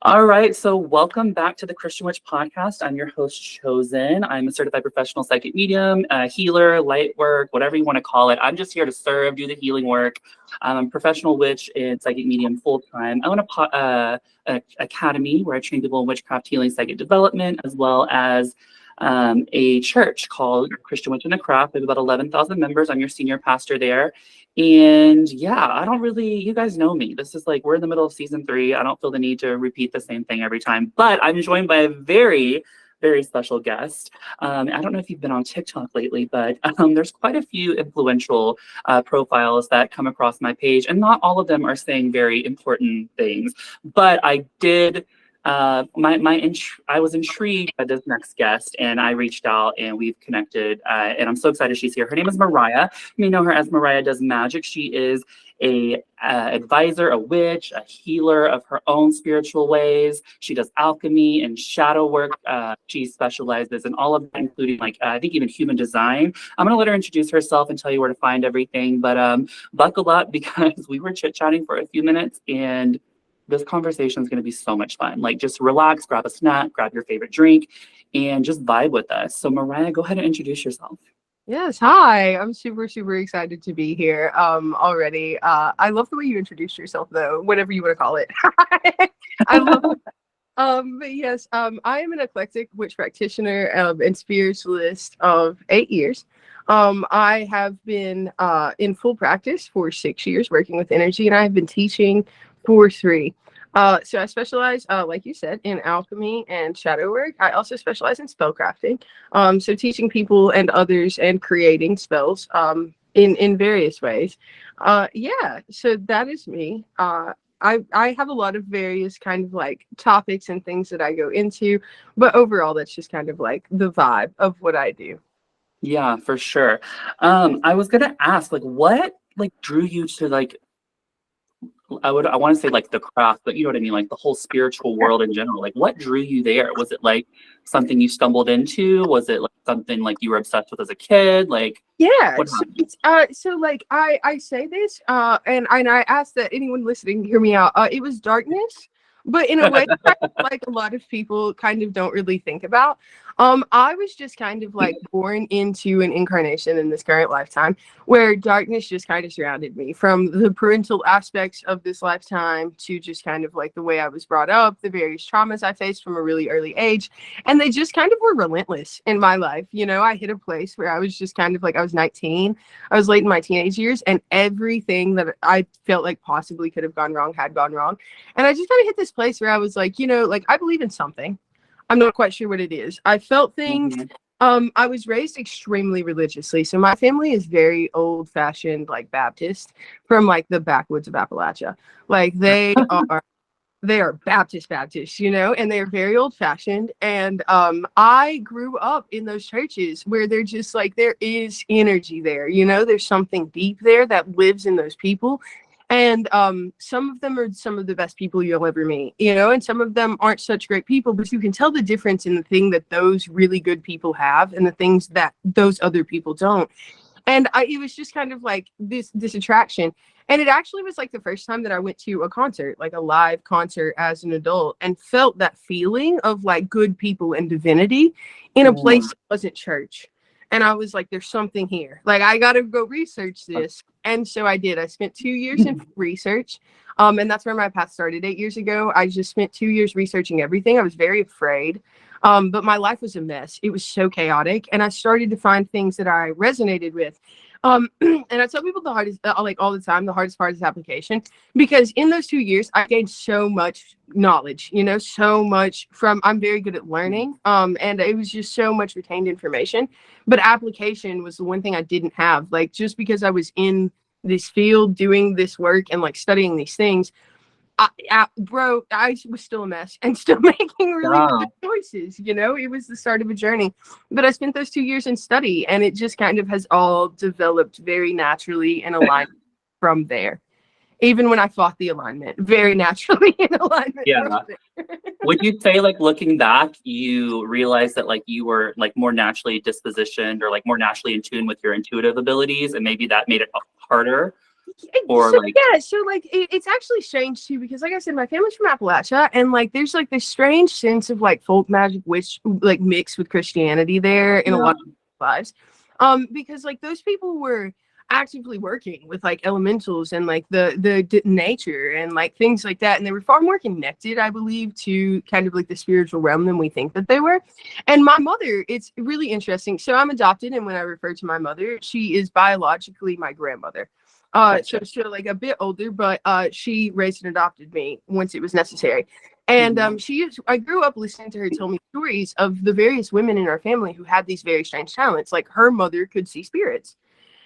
All right, so welcome back to the Christian Witch Podcast. I'm your host, Chosen. I'm a certified professional psychic medium, healer, light work, whatever you want to call it. I'm just here to serve, do the healing work. I'm a professional witch and psychic medium full-time. I own an academy where I train people in witchcraft, healing, psychic development, as well as a church called Christian Witch and the Craft. We have about 11,000 members. I'm your senior pastor there. And yeah, I don't really, you guys know me. This is like, we're in the middle of season 3. I don't feel the need to repeat the same thing every time, but I'm joined by a very, very special guest. I don't know if you've been on TikTok lately, but there's quite a few influential profiles that come across my page, and not all of them are saying very important things, but I did I was intrigued by this next guest, and I reached out and we've connected, and I'm so excited she's here. Her name is Moriah. You may know her as Moriah Does Magic. She is a advisor, a witch, a healer of her own spiritual ways. She does alchemy and shadow work. She specializes in all of that, including I think even human design. I'm gonna let her introduce herself and tell you where to find everything, but buckle up because we were chit-chatting for a few minutes, and this conversation is going to be so much fun. Like, just relax, grab a snack, grab your favorite drink, and just vibe with us. So Moriah, go ahead and introduce yourself. Yes, hi. I'm super, super excited to be here already. I love the way you introduced yourself, though, whatever you want to call it. I love it. But yes, I am an eclectic witch practitioner and spiritualist of 8 years. I have been in full practice for 6 years working with energy, and I've been teaching for 3. So I specialize, like you said, in alchemy and shadow work. I also specialize in spellcrafting. So teaching people and others and creating spells in various ways. Yeah, so that is me. I have a lot of various kind of like topics and things that I go into, but overall, that's just kind of like the vibe of what I do. Yeah, for sure. I was gonna ask, what drew you to I want to say the craft, but you know what I mean, like the whole spiritual world in general. Like, what drew you there? Was it like something you stumbled into? Was it like something like you were obsessed with as a kid? Like, Yeah, what so, happened? I say this, and I ask that anyone listening hear me out. It was darkness, but in a way kind of like a lot of people kind of don't really think about. I was just kind of like born into an incarnation in this current lifetime where darkness just kind of surrounded me, from the parental aspects of this lifetime to just kind of like the way I was brought up, the various traumas I faced from a really early age, and they just kind of were relentless in my life. You know, I hit a place where I was just kind of like, I was 19, I was late in my teenage years, and everything that I felt like possibly could have gone wrong had gone wrong. And I just kind of hit this place where I was like, I believe in something. I'm not quite sure what it is. I felt things. Mhm. I was raised extremely religiously. So my family is very old fashioned, like Baptist, from like the backwoods of Appalachia. Like they are Baptist, and they're very old fashioned. And I grew up in those churches where they're just like, there is energy there, there's something deep there that lives in those people. And some of them are some of the best people you'll ever meet, and some of them aren't such great people, but you can tell the difference in the thing that those really good people have and the things that those other people don't. And it was just kind of like this attraction. And it actually was like the first time that I went to a concert, like a live concert as an adult, and felt that feeling of like good people and divinity in a place that wasn't church. And I was like, there's something here. Like, I got to go research this. And so I did. I spent 2 years in research. And that's where my path started 8 years ago. I just spent 2 years researching everything. I was very afraid. But my life was a mess. It was so chaotic. And I started to find things that I resonated with. And I tell people the hardest, like all the time, the hardest part is application, because in those 2 years, I gained so much knowledge, so much from, I'm very good at learning. And it was just so much retained information, but application was the one thing I didn't have. Like, just because I was in this field doing this work and like studying these things, I was still a mess and still making really bad choices. It was the start of a journey. But I spent those 2 years in study, and it just kind of has all developed very naturally in alignment from there. Even when I fought the alignment, very naturally in alignment. Yeah. Would you say, looking back, you realized that you were more naturally dispositioned or more naturally in tune with your intuitive abilities, and maybe that made it harder Or so like, yeah, so like it's actually strange too, because like I said, my family's from Appalachia, and like there's like this strange sense of like folk magic witch like mixed with Christianity there in a yeah, lot of lives. Because like those people were actively working with like elementals and like the nature and like things like that, and they were far more connected, I believe, to kind of like the spiritual realm than we think that they were. And my mother, it's really interesting. So I'm adopted, and when I refer to my mother, she is biologically my grandmother. So gotcha. she's like a bit older, but she raised and adopted me once it was necessary. And Mhm. I grew up listening to her tell me stories of the various women in our family who had these very strange talents. Like her mother could see spirits.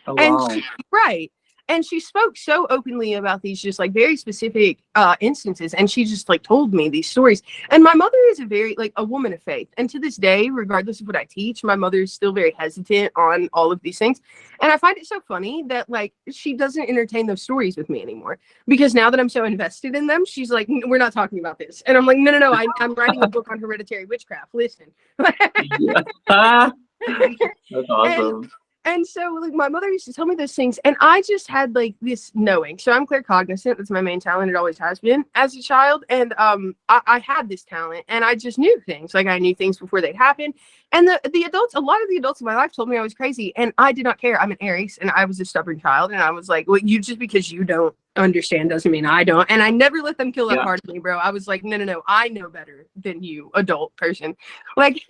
Oh, And wow. right. And she spoke so openly about these just like very specific instances. And she just like told me these stories. And my mother is a very like a woman of faith. And to this day, regardless of what I teach, my mother is still very hesitant on all of these things. And I find it so funny that like she doesn't entertain those stories with me anymore. Because now that I'm so invested in them, she's like, we're not talking about this. And I'm like, no, I'm writing a book on hereditary witchcraft. Listen. Yeah. Ah, that's and awesome. and so like my mother used to tell me those things, and I just had like this knowing. So I'm claircognizant. That's my main talent. It always has been as a child. And I had this talent, and I just knew things. Like I knew things before they'd happen. And the adults, a lot of the adults in my life told me I was crazy, and I did not care. I'm an Aries, and I was a stubborn child, and I was like, well, you just because you don't understand doesn't mean I don't. And I never let them kill that Yeah. part of me, bro. I was like, no, I know better than you, adult person. Like,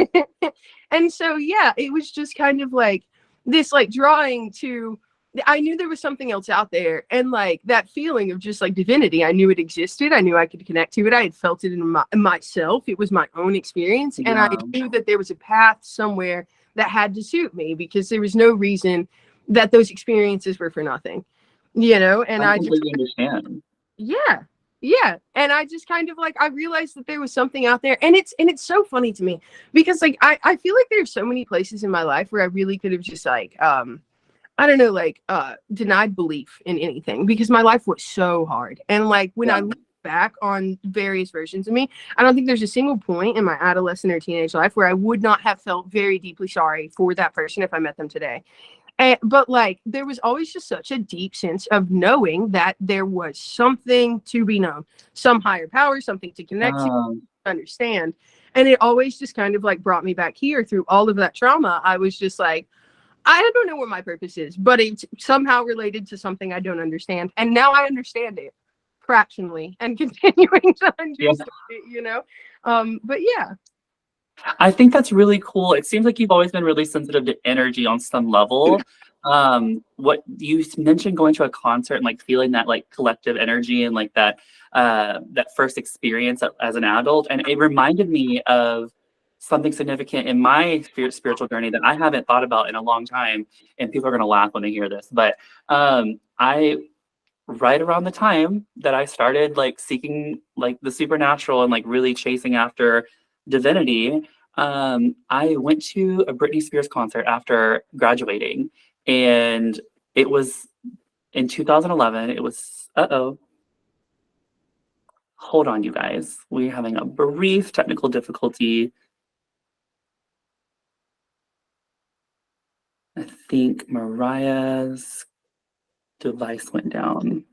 and so yeah, it was just kind of like this like drawing to, I knew there was something else out there, and like that feeling of just like divinity, I knew it existed. I knew I could connect to it. I had felt it in myself. It was my own experience, and I Yeah. knew that there was a path somewhere that had to suit me, because there was no reason that those experiences were for nothing, and I I just, completely understand. yeah, yeah. And I just kind of like, I realized that there was something out there, and it's so funny to me, because like I feel like there's so many places in my life where I really could have just like I don't know, like denied belief in anything, because my life was so hard. And like when Yeah. I look back on various versions of me, I don't think there's a single point in my adolescent or teenage life where I would not have felt very deeply sorry for that person if I met them today. But like there was always just such a deep sense of knowing that there was something to be known, some higher power, something to connect to, Um, understand. And it always just kind of like brought me back here through all of that trauma. I was just like, I don't know what my purpose is, but it's somehow related to something I don't understand. And now I understand it fractionally and continuing to yeah. understand it. But yeah. I think that's really cool. It seems like you've always been really sensitive to energy on some level. What you mentioned, going to a concert and like feeling that like collective energy and like that first experience as an adult, and it reminded me of something significant in my spiritual journey that I haven't thought about in a long time. And people are gonna laugh when they hear this, but I right around the time that I started like seeking like the supernatural and like really chasing after divinity, I went to a Britney Spears concert after graduating, and it was in 2011. It was hold on, you guys. We're having a brief technical difficulty. I think Mariah's device went down.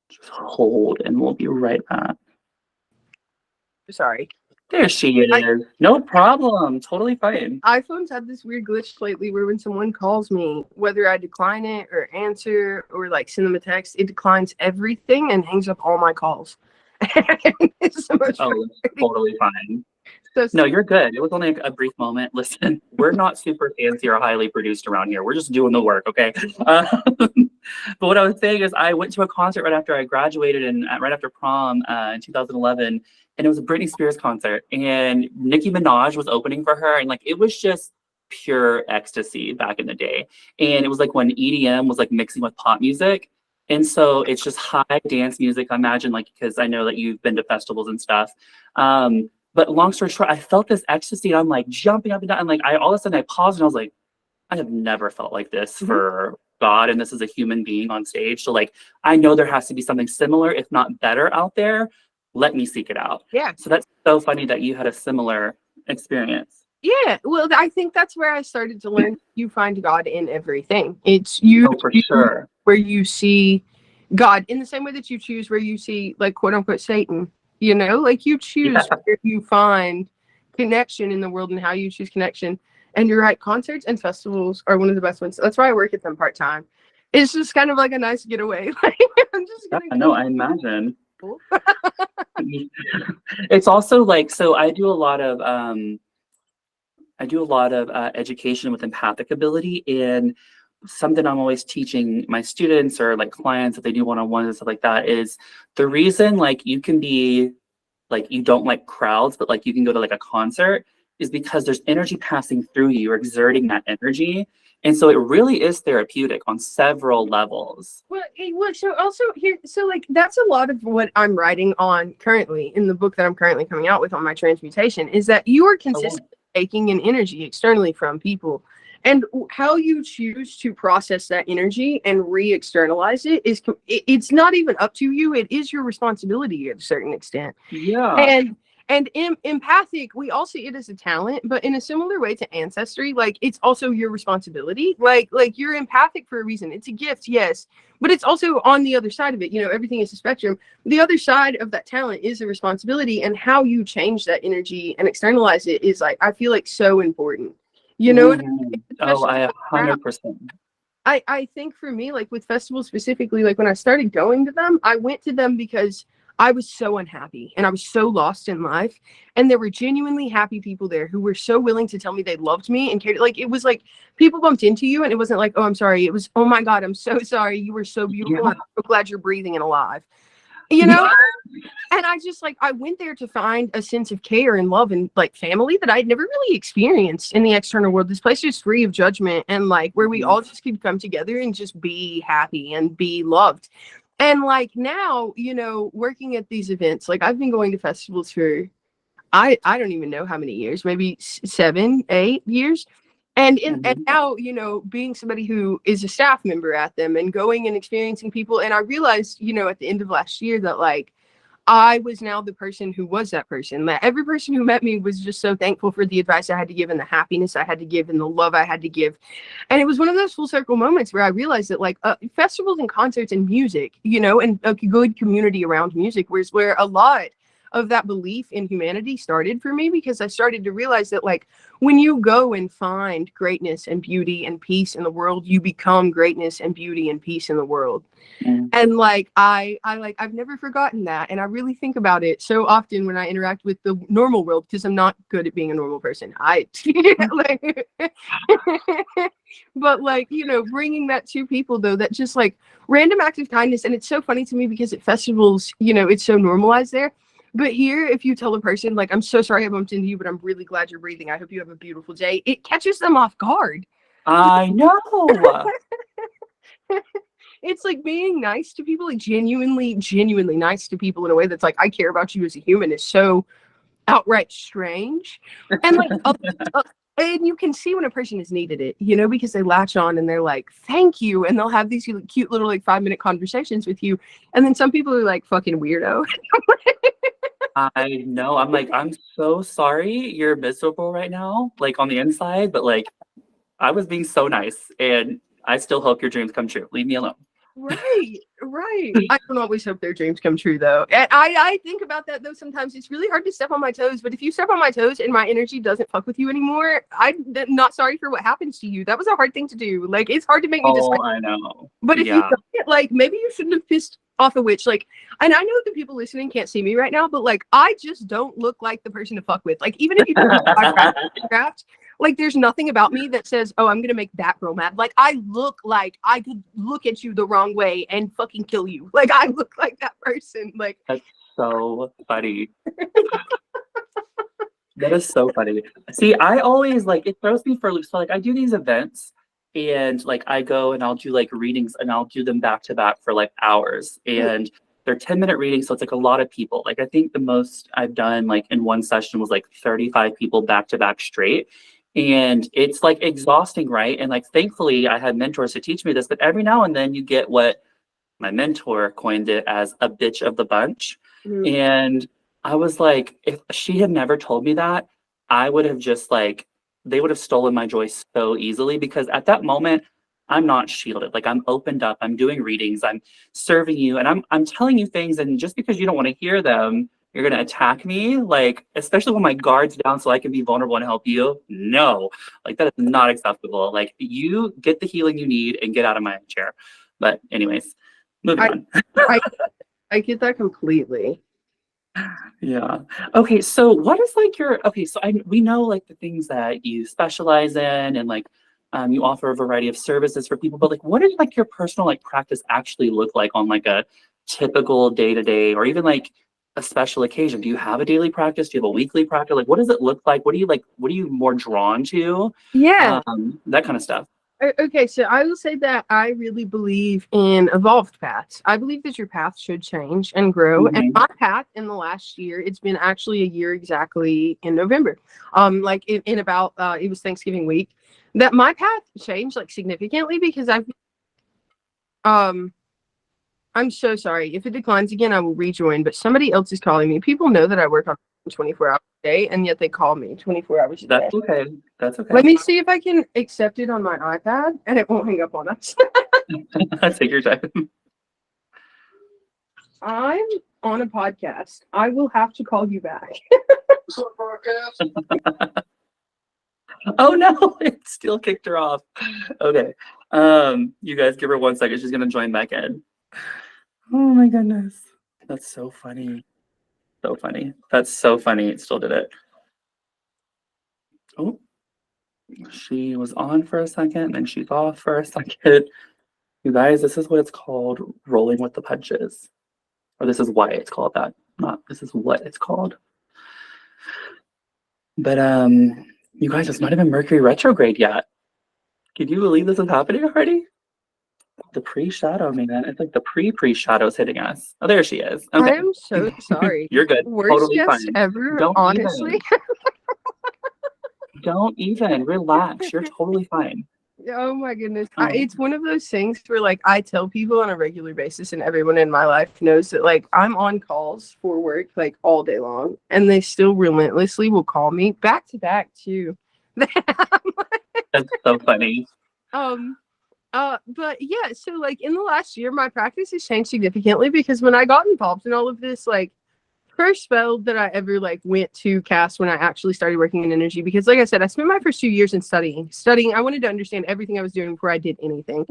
Just hold, and we'll be right back. Sorry. There she I, is. No problem. Totally fine. iPhones have this weird glitch lately where when someone calls me, whether I decline it or answer or like send them a text, it declines everything and hangs up all my calls. It's so much Oh, it's totally fine. so No, stupid. you're good. It was only a brief moment. Listen, we're not super fancy or highly produced around here. We're just doing the work, okay? But what I was saying is, I went to a concert right after I graduated and right after prom in 2011, and it was a Britney Spears concert, and Nicki Minaj was opening for her, and like it was just pure ecstasy back in the day. And it was like when EDM was like mixing with pop music. And so it's just high dance music, I imagine, like, because I know that you've been to festivals and stuff. But long story short, I felt this ecstasy, and I'm like jumping up and down, and like I all of a sudden I paused and I was like, I have never felt like this for God, and this is a human being on stage. So like I know there has to be something similar, if not better, out there. Let me seek it out. Yeah. So that's so funny that you had a similar experience. Yeah, well, I think that's where I started to learn you find God in everything. It's you Oh, for choose sure. where you see God in the same way that you choose where you see, like, quote unquote, Satan. You know, like you Yeah. choose where you find connection in the world and how you choose connection. And you're right, concerts and festivals are one of the best ones. That's why I work at them part time. It's just kind of like a nice getaway. Like, I'm just Yeah, gonna no, I imagine. go. It's also like, so I do a lot of education with empathic ability, and something I'm always teaching my students or like clients if they do one-on-ones and stuff like that is the reason like you can be like you don't like crowds, but like you can go to like a concert is because there's energy passing through you. You're exerting that energy. And so it really is therapeutic on several levels. Well, so also here, so like that's a lot of what I'm writing on currently in the book that I'm currently coming out with on my transmutation is that you are Oh, wow. consistently taking in energy externally from people, and how you choose to process that energy and re-externalize it is it's not even up to you. It is your responsibility at a certain extent. Yeah. And empathic, we all see it as a talent, but in a similar way to ancestry, like it's also your responsibility. Like you're empathic for a reason. It's a gift, yes, but it's also on the other side of it. You know, everything is a spectrum. The other side of that talent is a responsibility, and how you change that energy and externalize it is, like, I feel like, so important. You know what I Mhm. mean? Oh, Especially I with crowd. 100%. I think for me, like with festivals specifically, like when I started going to them, I went to them because I was so unhappy and I was so lost in life. And there were genuinely happy people there who were so willing to tell me they loved me and cared. Like it was like people bumped into you and it wasn't like, oh, I'm sorry. It was, oh my God, I'm so sorry. You were so beautiful. Yeah. I'm so glad you're breathing and alive. You know? And I just, like, I went there to find a sense of care and love and like family that I'd never really experienced in the external world. This place is free of judgment and like where we Mhm. all just could come together and just be happy and be loved. And like now, you know, working at these events, like I've been going to festivals for I don't even know how many years, maybe 7, 8 years. And Mhm. now, you know, being somebody who is a staff member at them and going and experiencing people, and I realized, you know, at the end of last year that like I was now the person who was that person. That every person who met me was just so thankful for the advice I had to give and the happiness I had to give and the love I had to give. And it was one of those full circle moments where I realized that like festivals and concerts and music, you know, and a good community around music was where a lot of that belief in humanity started for me, because I started to realize that like when you go and find greatness and beauty and peace in the world, you become greatness and beauty and peace in the world. Mhm. And like I like I've never forgotten that, and I really think about it so often when I interact with the normal world, because I'm not good at being a normal person. I like but like, you know, bringing that to people though, that just like random acts of kindness. And it's so funny to me because at festivals, you know, it's so normalized there. But here, if you tell a person like, I'm so sorry I bumped into you, but I'm really glad you're breathing, I hope you have a beautiful day, it catches them off guard. I know. It's like being nice to people, like genuinely nice to people in a way that's like, I care about you as a human, is so outright strange. And like and you can see when a person has needed it, you know, because they latch on and they're like, thank you, and they'll have these cute little like 5 minute conversations with you. And then some people are like, fucking weirdo. I know. I'm like, I'm so sorry you're miserable right now, like on the inside, but like I was being so nice and I still hope your dreams come true. Leave me alone. Right, right. I don't always hope their dreams come true though. And I think about that though sometimes. It's really hard to step on my toes, but if you step on my toes and my energy doesn't fuck with you anymore, I'm not sorry for what happens to you. That was a hard thing to do. Like it's hard to make me Oh, decide. I know. But if you Yeah. don't get, like, maybe you shouldn't have pissed off a witch. Like, and I know the people listening can't see me right now, but like I just don't look like the person to fuck with. Like even if you told me I practice craft, like there's nothing about me that says, oh, I'm gonna make that girl mad. Like I look like I could look at you the wrong way and fucking kill you. Like I look like that person. Like That's so funny. That is so funny. See, I always like it throws me for loops. So like I do these events and like I go and I'll do like readings and I'll do them back to back for like hours. And they're 10-minute readings, so it's like a lot of people. Like I think the most I've done like in one session was like 35 people back to back straight. And it's like exhausting, right? And like thankfully I had mentors to teach me this, but every now and then you get what my mentor coined it as a bitch of the bunch. mm, And I was like, if she had never told me that, I would have just like they would have stolen my joy so easily, because at that moment, I'm not shielded. Like, I'm opened up, I'm doing readings, I'm serving you, and I'm telling you things, and just because you don't want to hear them, you're gonna attack me, like, especially when my guard's down so I can be vulnerable and help you. No, like, that is not acceptable. Like, you get the healing you need and get out of my chair. But anyways, moving on. I get that completely. Yeah. Okay, so what is like your, okay, so we know like the things that you specialize in, and like you offer a variety of services for people, but like what does like your personal like practice actually look like on like a typical day-to-day, or even like a special occasion? Do you have a daily practice? Do you have a weekly practice? Like, what does it look like? What are you more drawn to? Yeah. That kind of stuff. Okay, so I will say that I really believe in evolved paths. I believe that your path should change and grow. And my path in the last year, it's been actually a year exactly in November. Like in about it was Thanksgiving week, that my path changed like significantly, because I'm so sorry. If it declines again, I will rejoin, but somebody else is calling me. People know that I work on 24 hours a day, and yet they call me 24 hours a day. That's okay. That's okay. Let me see if I can accept it on my iPad, and it won't hang up on us. Take your time. I'm on a podcast. I will have to call you back. Oh no, it still kicked her off. Okay. You guys give her 1 second. She's gonna join back in. Oh my goodness. That's so funny. So funny. That's so funny. It still did it. Oh, she was on for a second, and then she's off for a second. You guys, this is what it's called, rolling with the punches. Or this is why it's called that. Not this is what it's called. But you guys, it's not even Mercury retrograde yet. Can you believe this is happening already? The pre-shadow, man. It's like the pre-shadow's hitting us. Oh, there she is. Okay. I am so sorry. You're good. Worst Totally guest fine. ever, Don't honestly. Don't even relax. You're totally fine. Oh my goodness. It's one of those things where like I tell people on a regular basis, and everyone in my life knows that like I'm on calls for work like all day long, and they still relentlessly will call me back to back too. That's so funny. But yeah, so like in the last year, my practice has changed significantly, because when I got involved in all of this, like first spell that I ever like went to cast when I actually started working in energy, because like I said, I spent my first 2 years in studying. I wanted to understand everything I was doing before I did anything.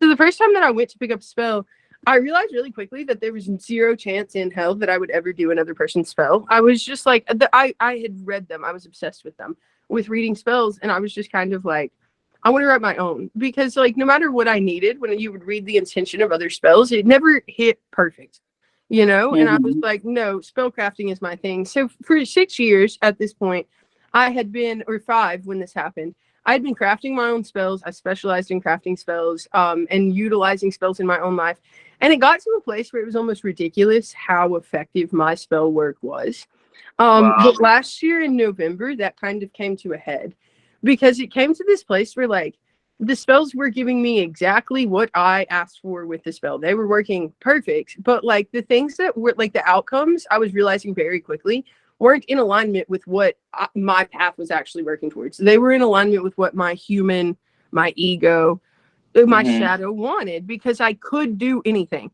So the first time that I went to pick up a spell, I realized really quickly that there was zero chance in hell that I would ever do another person's spell. I was just like, I had read them. I was obsessed with them, with reading spells. And I was just kind of like, I want to write my own, because like no matter what I needed, when you would read the intention of other spells, it never hit perfect, you know? And I was like, no, spell crafting is my thing. So for 6 years at this point, I had been, or 5 when this happened, I had been crafting my own spells. I specialized in crafting spells and utilizing spells in my own life. And it got to a place where it was almost ridiculous how effective my spell work was. But last year in November, that kind of came to a head, because it came to this place where like the spells were giving me exactly what I asked for with the spell. They were working perfect, but like the things that were like the outcomes, I was realizing very quickly weren't in alignment with what my path was actually working towards. They were in alignment with what my human, my ego, my shadow wanted, because I could do anything.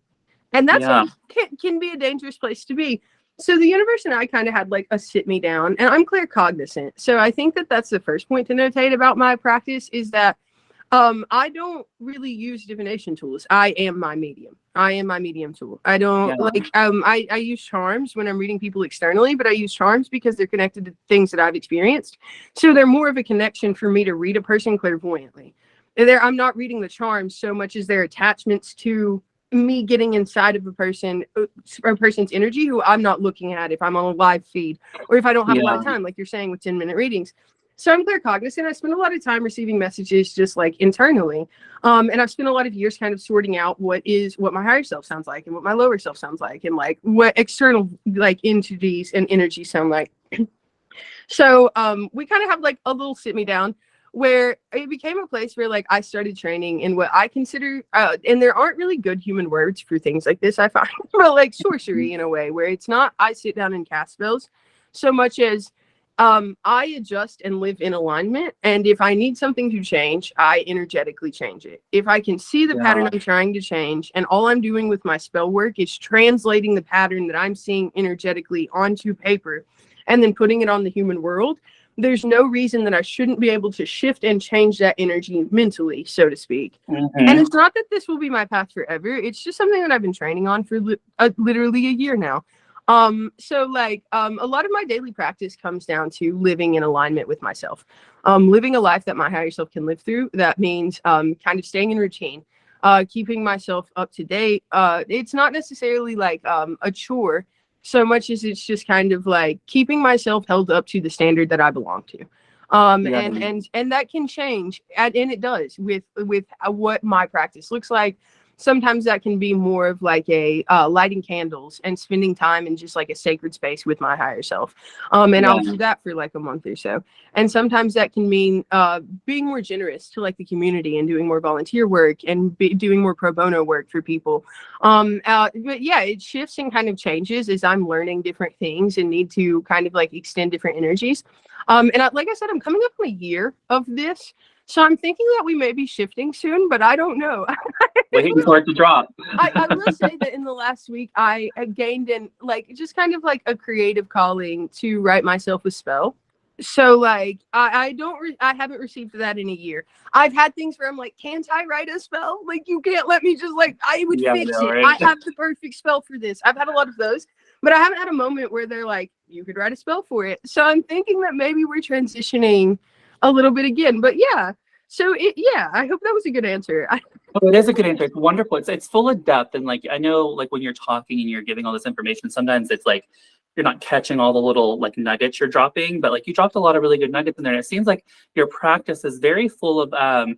And that's can be a dangerous place to be. So the universe and I kind of had like a sit me down, and I'm claircognizant. So I think that that's the first point to notate about my practice, is that I don't really use divination tools. I am my medium. I am my medium tool. I don't I use charms when I'm reading people externally, but I use charms because they're connected to things that I've experienced. So they're more of a connection for me to read a person clairvoyantly. I'm not reading the charms so much as their attachments to me getting inside of a person's energy who I'm not looking at if I'm on a live feed, or if I don't have a lot of time, like you're saying with 10-minute readings. So I'm claircognizant. I spend a lot of time receiving messages just like internally. And I've spent a lot of years kind of sorting out what my higher self sounds like, and what my lower self sounds like, and like what external like entities and energy sound like. So we kind of have like a little sit me down, where it became a place where like I started training in what I consider, and there aren't really good human words for things like this, I find, but like sorcery in a way, where it's not I sit down and cast spells so much as I adjust and live in alignment. And if I need something to change, I energetically change it. If I can see the pattern I'm trying to change, and all I'm doing with my spell work is translating the pattern that I'm seeing energetically onto paper and then putting it on the human world, there's no reason that I shouldn't be able to shift and change that energy mentally, so to speak. And it's not that this will be my path forever. It's just something that I've been training on for literally a year now. So like, a lot of my daily practice comes down to living in alignment with myself, living a life that my higher self can live through. That means, kind of staying in routine, keeping myself up to date. It's not necessarily like, a chore so much as it's just kind of like keeping myself held up to the standard that I belong to. And that can change, and it does with what my practice looks like. Sometimes that can be more of like a lighting candles and spending time in just like a sacred space with my higher self. I'll do that for like a month or so. And sometimes that can mean being more generous to like the community and doing more volunteer work and doing more pro bono work for people. But yeah, it shifts and kind of changes as I'm learning different things and need to kind of like extend different energies. Like I said, I'm coming up on a year of this. So I'm thinking that we may be shifting soon, but I don't know. Waiting for it to drop. I will say that in the last week, I gained in like just kind of like a creative calling to write myself a spell. So like I haven't received that in a year. I've had things where I'm like, can't I write a spell? Like you can't let me just like I would fix it. Right? I have the perfect spell for this. I've had a lot of those, but I haven't had a moment where they're like, you could write a spell for it. So I'm thinking that maybe we're transitioning a little bit again, but yeah. So I hope that was a good answer. It is a good answer. It's wonderful. It's full of depth, and like I know, like when you're talking and you're giving all this information, sometimes it's like you're not catching all the little like nuggets you're dropping, but like you dropped a lot of really good nuggets in there. And it seems like your practice is very full of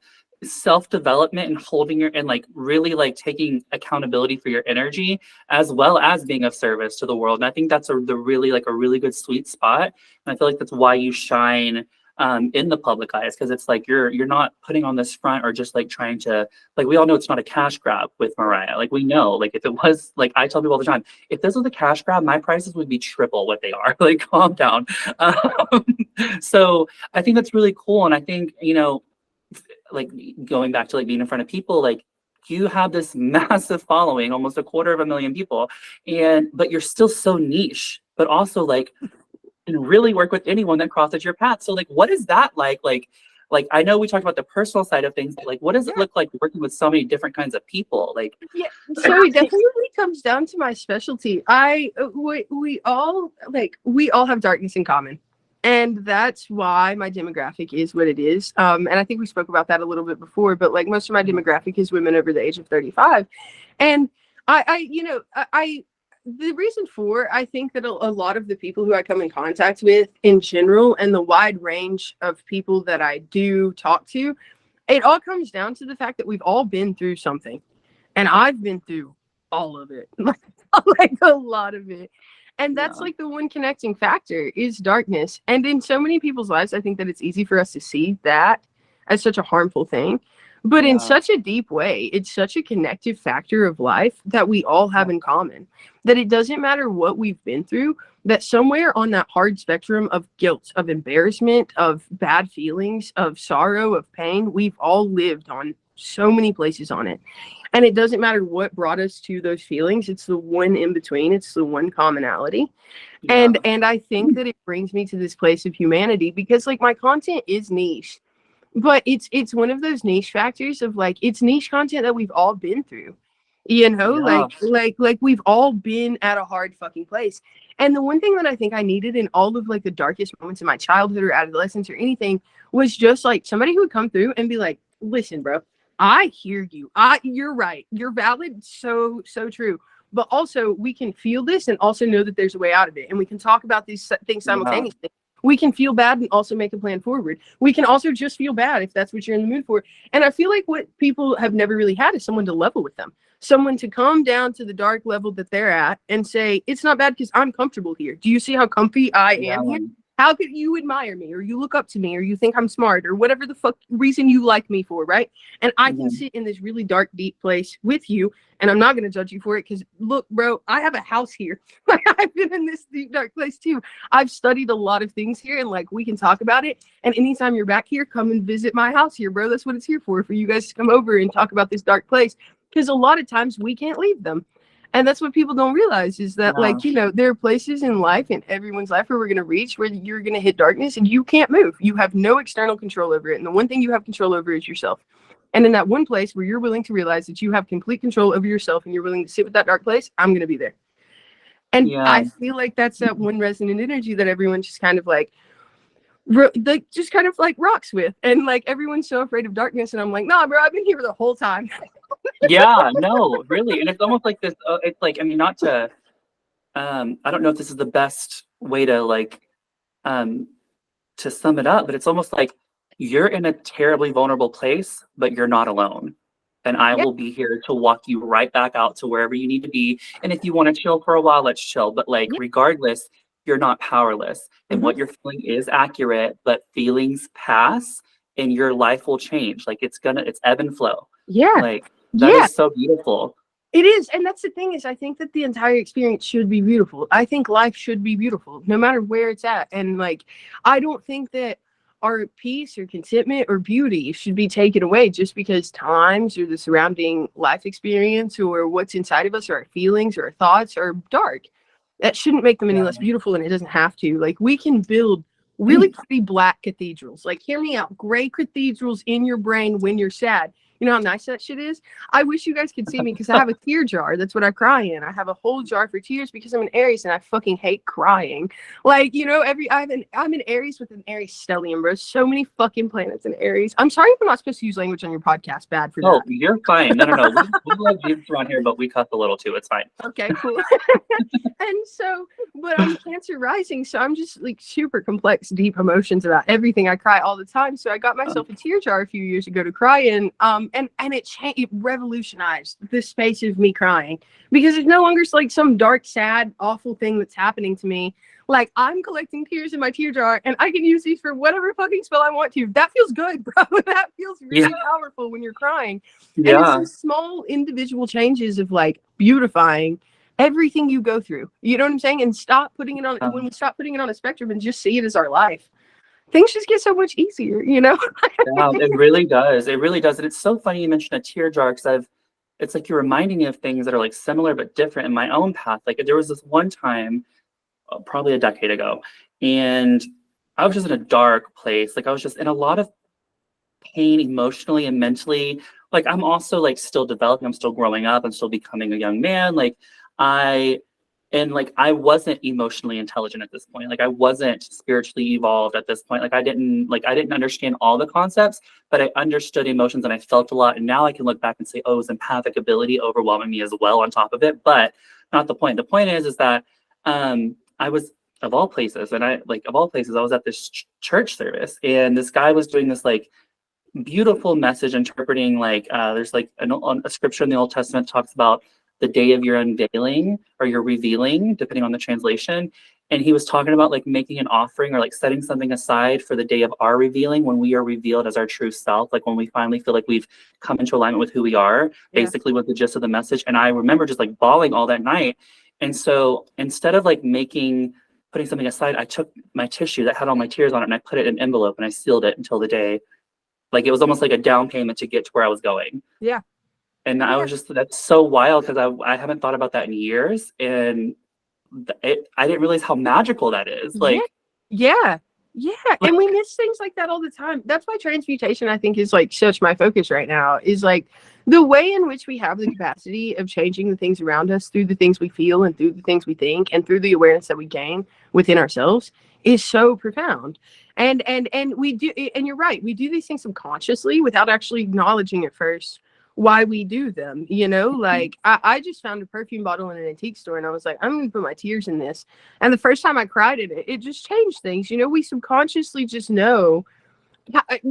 self-development and holding your and like really like taking accountability for your energy as well as being of service to the world. And I think that's the really like a really good sweet spot. And I feel like that's why you shine in the public eyes, because it's like you're not putting on this front or just like trying to, like, we all know it's not a cash grab with Moriah. Like we know, like if it was, like I tell people all the time, if this was a cash grab, my prices would be triple what they are. Like calm down. So I think that's really cool. And I think, you know, like going back to like being in front of people, like you have this massive following, almost 250,000 people, but you're still so niche, but also like and really work with anyone that crosses your path. So like, what is that like? Like I know we talked about the personal side of things, but like, what does it look like working with so many different kinds of people? Like, yeah, so it definitely comes down to my specialty. We all have darkness in common, and that's why my demographic is what it is. And I think we spoke about that a little bit before, but like most of my demographic is women over the age of 35, and the reason for, I think that a lot of the people who I come in contact with in general and the wide range of people that I do talk to, it all comes down to the fact that we've all been through something. And I've been through all of it, like a lot of it. And that's like the one connecting factor is darkness. And in so many people's lives, I think that it's easy for us to see that as such a harmful thing. But in such a deep way, it's such a connective factor of life that we all have in common, that it doesn't matter what we've been through, that somewhere on that hard spectrum of guilt, of embarrassment, of bad feelings, of sorrow, of pain, we've all lived on so many places on it. And it doesn't matter what brought us to those feelings. It's the one in between. It's the one commonality. Yeah. And I think that it brings me to this place of humanity because like my content is niche. But it's one of those niche factors of like it's niche content that we've all been through, you know, like we've all been at a hard fucking place. And the one thing that I think I needed in all of like the darkest moments of my childhood or adolescence or anything was just like somebody who would come through and be like, listen, bro, I hear you. You're right. You're valid. So true. But also we can feel this and also know that there's a way out of it. And we can talk about these things simultaneously. We can feel bad and also make a plan forward. We can also just feel bad if that's what you're in the mood for. And I feel like what people have never really had is someone to level with them. Someone to come down to the dark level that they're at and say, it's not bad because I'm comfortable here. Do you see how comfy I am here? How could you admire me, or you look up to me, or you think I'm smart, or whatever the fuck reason you like me for, right? And I can sit in this really dark, deep place with you, and I'm not going to judge you for it, because look, bro, I have a house here. Like, I've been in this deep, dark place too. I've studied a lot of things here, and like, we can talk about it. And anytime you're back here, come and visit my house here, bro. That's what it's here for you guys to come over and talk about this dark place, because a lot of times we can't leave them. And that's what people don't realize, is that, like, you know, there are places in life, in everyone's life, where we're going to reach, where you're going to hit darkness and you can't move. You have no external control over it. And the one thing you have control over is yourself. And in that one place where you're willing to realize that you have complete control over yourself and you're willing to sit with that dark place, I'm going to be there. And I feel like that's that one resonant energy that everyone just kind of like just kind of like rocks with. And like, everyone's so afraid of darkness. And I'm like, nah, bro, I've been here the whole time. Yeah, no, really. And it's almost like this, it's like, I mean, not to, I don't know if this is the best way to like, to sum it up, but it's almost like you're in a terribly vulnerable place, but you're not alone. And I will be here to walk you right back out to wherever you need to be. And if you want to chill for a while, let's chill. But like, regardless, you're not powerless. And what you're feeling is accurate, but feelings pass and your life will change. Like, it's ebb and flow. Yeah. Like, that is so beautiful. It is. And that's the thing, is I think that the entire experience should be beautiful. I think life should be beautiful, no matter where it's at. And like, I don't think that our peace or contentment or beauty should be taken away just because times or the surrounding life experience or what's inside of us or our feelings or our thoughts are dark. That shouldn't make them any less beautiful, and it doesn't have to. Like, we can build really pretty black cathedrals. Like, hear me out. Gray cathedrals in your brain when you're sad. You know how nice that shit is? I wish you guys could see me, because I have a tear jar. That's what I cry in. I have a whole jar for tears because I'm an Aries and I fucking hate crying. Like, you know, I'm an Aries with an Aries stellium, bro. So many fucking planets in Aries. I'm sorry if I'm not supposed to use language on your podcast. Bad for that. Oh, you're fine. No. We love Jesus around here, but we cuss a little too. It's fine. Okay, cool. And so, but I'm Cancer rising, so I'm just like super complex, deep emotions about everything. I cry all the time. So I got myself a tear jar a few years ago to cry in. And it revolutionized the space of me crying, because it's no longer like some dark, sad, awful thing that's happening to me. Like, I'm collecting tears in my tear jar, and I can use these for whatever fucking spell I want to. That feels good, bro. That feels really powerful when you're crying. Yeah. And it's those small individual changes of like beautifying everything you go through. You know what I'm saying? And stop putting it on when we stop putting it on a spectrum and just see it as our life, things just get so much easier, you know? Yeah, it really does. It really does. And it's so funny you mentioned a tear jar, because it's like you're reminding me of things that are like similar but different in my own path. Like, there was this one time, probably a decade ago, and I was just in a dark place. Like, I was just in a lot of pain emotionally and mentally. Like, I'm also like still developing. I'm still growing up. I'm still becoming a young man. Like, I wasn't emotionally intelligent at this point. Like, I wasn't spiritually evolved at this point. Like, I didn't understand all the concepts, but I understood emotions and I felt a lot. And now I can look back and say, oh, it was empathic ability overwhelming me as well on top of it. But not the point. The point is that I was, of all places, I was at this church service, and this guy was doing this like beautiful message interpreting like there's like a scripture in the Old Testament talks about the day of your unveiling or your revealing, depending on the translation. And he was talking about like making an offering or like setting something aside for the day of our revealing, when we are revealed as our true self, like when we finally feel like we've come into alignment with who we are, basically was the gist of the message. And I remember just like bawling all that night. And so instead of like putting something aside, I took my tissue that had all my tears on it and I put it in an envelope and I sealed it until the day. Like, it was almost like a down payment to get to where I was going. Yeah. And I was just, that's so wild, because I haven't thought about that in years. And I didn't realize how magical that is. Like, yeah. And we miss things like that all the time. That's why transmutation, I think, is like such my focus right now, is like the way in which we have the capacity of changing the things around us through the things we feel and through the things we think and through the awareness that we gain within ourselves is so profound. And we do, and you're right, we do these things subconsciously without actually acknowledging at first why we do them, you know? Like, I just found a perfume bottle in an antique store, and I was like, I'm gonna put my tears in this. And the first time I cried in it, it just changed things. You know, we subconsciously just know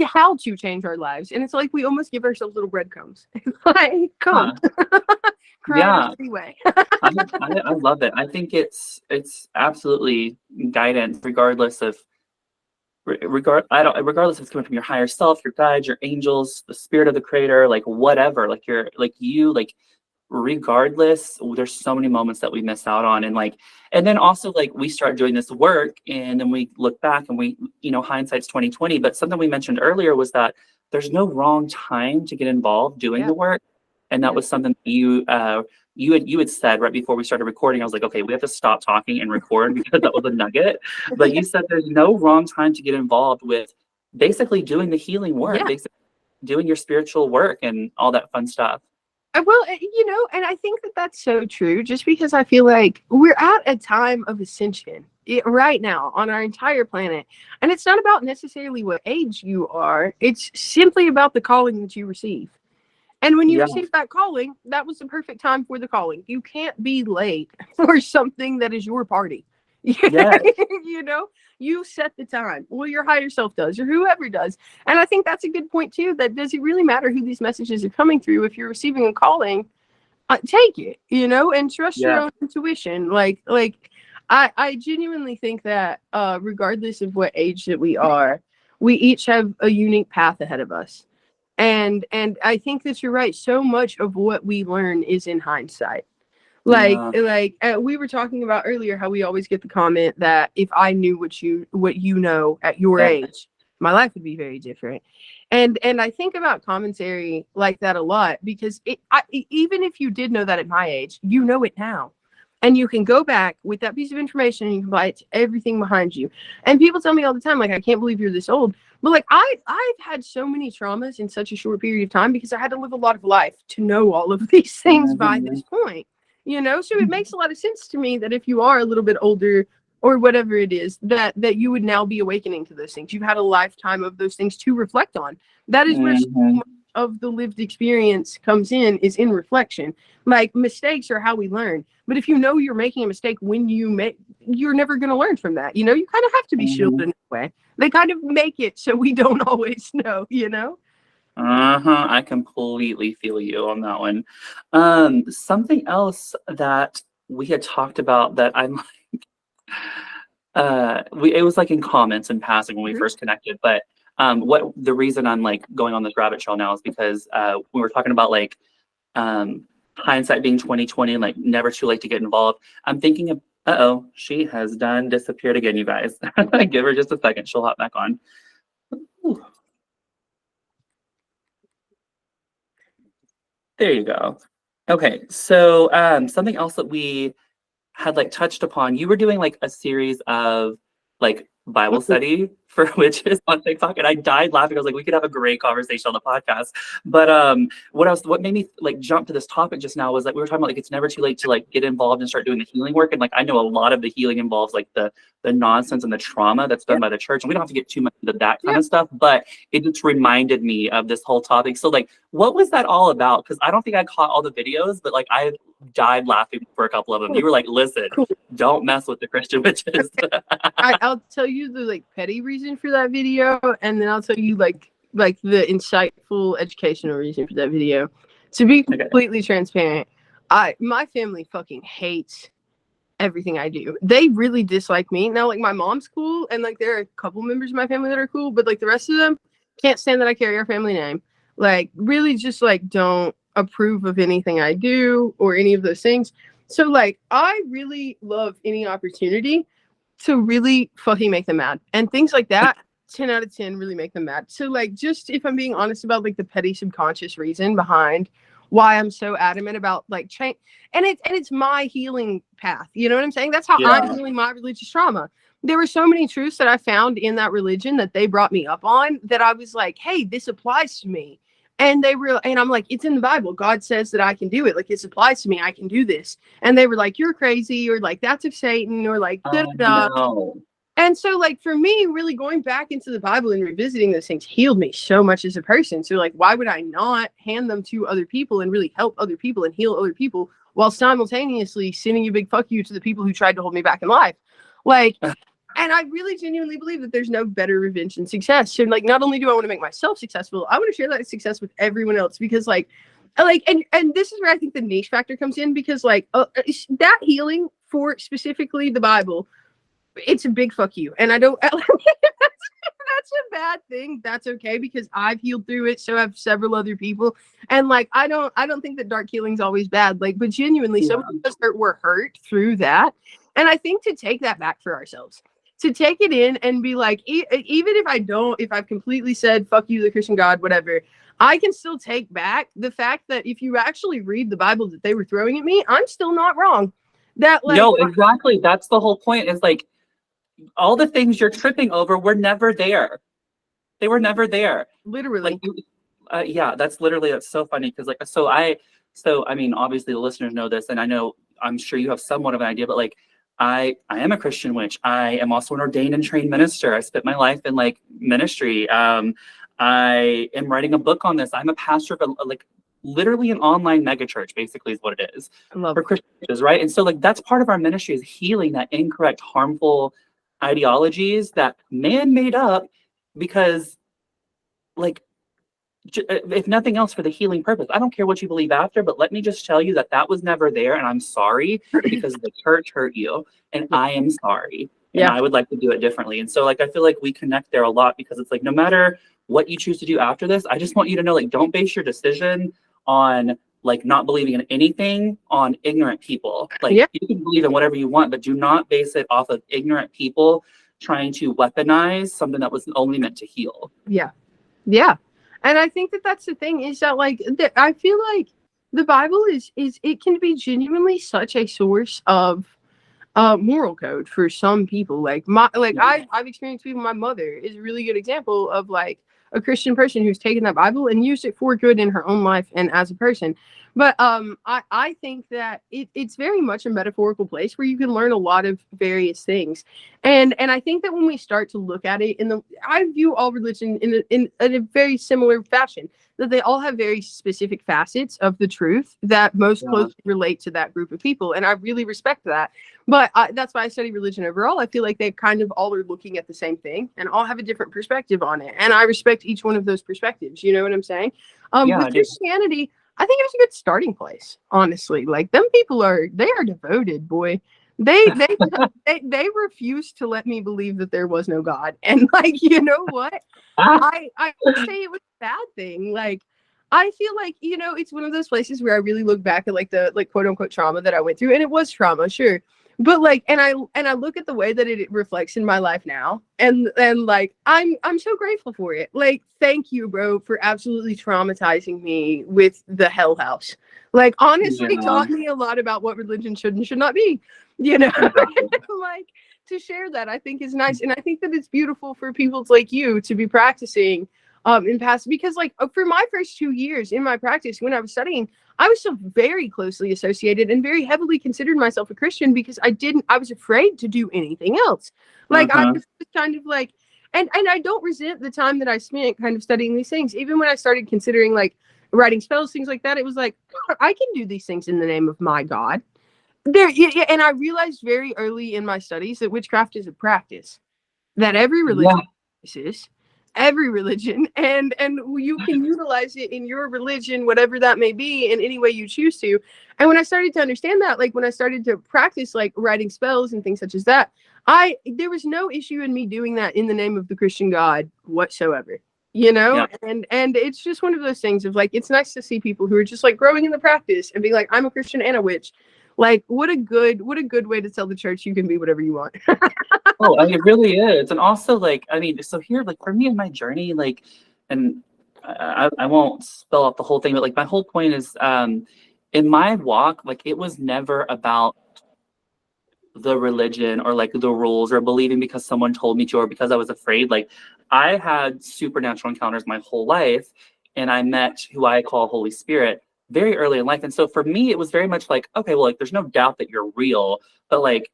how to change our lives, and it's like we almost give ourselves little breadcrumbs. Like, come cry anyway. I love it. I think it's absolutely guidance, regardless of regardless if it's coming from your higher self, your guides, your angels, the spirit of the creator, like whatever, like you're like you like regardless, there's so many moments that we miss out on. And then also like we start doing this work and then we look back and we, hindsight's 2020. But something we mentioned earlier was that there's no wrong time to get involved doing the work. And that was something that you had said right before we started recording. I was like, okay, we have to stop talking and record because that was a nugget. But you said there's no wrong time to get involved with basically doing the healing work, basically doing your spiritual work and all that fun stuff. Well, and I think that that's so true, just because I feel like we're at a time of ascension right now on our entire planet. And it's not about necessarily what age you are. It's simply about the calling that you receive. And when you receive that calling, that was the perfect time for the calling. You can't be late for something that is your party. Yes. You set the time. Well, your higher self does, or whoever does. And I think that's a good point too, that does it really matter who these messages are coming through? If you're receiving a calling, take it, and trust your own intuition. Like I genuinely think that regardless of what age that we are, we each have a unique path ahead of us. And I think that you're right. So much of what we learn is in hindsight. We were talking about earlier how we always get the comment that if I knew what you know at your age, my life would be very different. And I think about commentary like that a lot, because even if you did know that at my age, you know it now. And you can go back with that piece of information and you can apply it to everything behind you. And people tell me all the time, like, I can't believe you're this old. But like I've had so many traumas in such a short period of time because I had to live a lot of life to know all of these things by this point. So it makes a lot of sense to me that if you are a little bit older or whatever it is, that you would now be awakening to those things. You've had a lifetime of those things to reflect on. That is where so much of the lived experience comes in, is in reflection. Like, mistakes are how we learn. But if you know you're making a mistake when you're never going to learn from that. You kind of have to be shielded in a way. They kind of make it so we don't always know, I completely feel you on that one. Something else that we had talked about that I'm like, it was like in comments in passing when we first connected, but what the reason I'm like going on this rabbit trail now is because we were talking about like hindsight being 2020 and like never too late to get involved. I'm thinking of, she has disappeared again, you guys. Give her just a second, she'll hop back on. Ooh. There you go. Okay, so something else that we had like touched upon, you were doing like a series of like Bible study for witches on TikTok, and I died laughing. I was like, we could have a great conversation on the podcast. But what made me like jump to this topic just now was like we were talking about like it's never too late to like get involved and start doing the healing work. And like I know a lot of the healing involves like the nonsense and the trauma that's done by the church, and we don't have to get too much into that kind of stuff, but it just reminded me of this whole topic. So like, what was that all about? Because I don't think I caught all the videos, but like I died laughing for a couple of them. You were like, listen, don't mess with the Christian witches. I'll tell you the like petty reason for that video, and then I'll tell you like the insightful educational reason for that video. To be completely transparent, my family fucking hates everything I do. They really dislike me. Now, like, my mom's cool, and like there are a couple members of my family that are cool, but like the rest of them can't stand that I carry our family name. Like, really just like don't approve of anything I do or any of those things. So like I really love any opportunity to really fucking make them mad, and things like that 10 out of 10 really make them mad. So like, just if I'm being honest about like the petty subconscious reason behind why I'm so adamant about like change, and it's my healing path, you know what I'm saying? That's how I'm healing my religious trauma. There were so many truths that I found in that religion that they brought me up on that I was like, hey, this applies to me. And and I'm like, it's in the Bible. God says that I can do it. Like, this applies to me. I can do this. And they were like, you're crazy, or like, that's of Satan, or like, da da da. No. And so, like, for me, really going back into the Bible and revisiting those things healed me so much as a person. So, like, why would I not hand them to other people and really help other people and heal other people while simultaneously sending a big fuck you to the people who tried to hold me back in life? Like, and I really genuinely believe that there's no better revenge than success. So, like, not only do I want to make myself successful, I want to share that success with everyone else, because, like, and this is where I think the niche factor comes in, because, like, that healing for specifically the Bible, it's a big fuck you. And I don't, that's that's a bad thing, that's okay, because I've healed through it, so have several other people. And like I don't think that dark healing's always bad. Like, but genuinely, some of us were hurt through that. And I think to take that back for ourselves, to take it in and be like, even if I've completely said fuck you, the Christian God, whatever, I can still take back the fact that if you actually read the Bible that they were throwing at me, I'm still not wrong. That like, no, exactly. That's the whole point, is like all the things you're tripping over were never there. They were never there. literally. Like, yeah, that's so funny, because like, so I mean, obviously the listeners know this, and I'm sure you have somewhat of an idea, but like, I am a Christian witch. I am also an ordained and trained minister. I spent my life in like ministry. I am writing a book on this. I'm a pastor of like literally an online megachurch, basically, is what it is for Christians, right? And so like that's part of our ministry, is healing that incorrect, harmful ideologies that man made up, because like, if nothing else, for the healing purpose. I don't care what you believe after, but let me just tell you that was never there, and I'm sorry because the church hurt you, and I am sorry, and I would like to do it differently. And so like, I feel like we connect there a lot, because it's like, no matter what you choose to do after this, I just want you to know, like, don't base your decision on like not believing in anything on ignorant people. Like, you can believe in whatever you want, but do not base it off of ignorant people trying to weaponize something that was only meant to heal. Yeah. And I think that that's the thing, is that like, I feel like the Bible is it can be genuinely such a source of moral code for some people. Like I've experienced people. My mother is a really good example of like a Christian person who's taken that Bible and used it for good in her own life and as a person. But I think that it's very much a metaphorical place where you can learn a lot of various things. And I think that when we start to look at it I view all religion in a very similar fashion, that they all have very specific facets of the truth that most closely relate to that group of people. And I really respect that. But that's why I study religion overall. I feel like they kind of all are looking at the same thing and all have a different perspective on it. And I respect each one of those perspectives. You know what I'm saying? With Christianity, I think it was a good starting place, honestly. Like, them people are devoted, boy. They refused to let me believe that there was no God. And like, you know what? I would say it was a bad thing. Like, I feel like, it's one of those places where I really look back at like the quote unquote trauma that I went through. And it was trauma, sure. But like, and I look at the way that it reflects in my life now, and like, I'm so grateful for it. Like, thank you, bro, for absolutely traumatizing me with the Hell House. Like, honestly, taught me a lot about what religion should and should not be. Like, to share that, I think is nice, and I think that it's beautiful for people like you to be practicing in past, because like for my first 2 years in my practice when I was studying, I was still very closely associated and very heavily considered myself a Christian, because I was afraid to do anything else. Like, I was kind of like, and I don't resent the time that I spent kind of studying these things. Even when I started considering like writing spells, things like that, it was like, I can do these things in the name of my God. And I realized very early in my studies that witchcraft is a practice, that every religion practices. Every religion, and you can utilize it in your religion, whatever that may be, in any way you choose to. And when I started to understand that, like when I started to practice like writing spells and things such as that, there was no issue in me doing that in the name of the Christian God whatsoever. And it's just one of those things of like, it's nice to see people who are just like growing in the practice and being like, I'm a Christian and a witch. Like, what a good way to tell the church you can be whatever you want. Oh, I mean, it really is. And also, like, I mean, so here, like, for me in my journey, like, and I won't spell out the whole thing, but like, my whole point is, in my walk, like, it was never about the religion or like the rules or believing because someone told me to or because I was afraid. Like, I had supernatural encounters my whole life, and I met who I call Holy Spirit very early in life. And so for me, it was very much like, okay, well, like, there's no doubt that you're real, but like,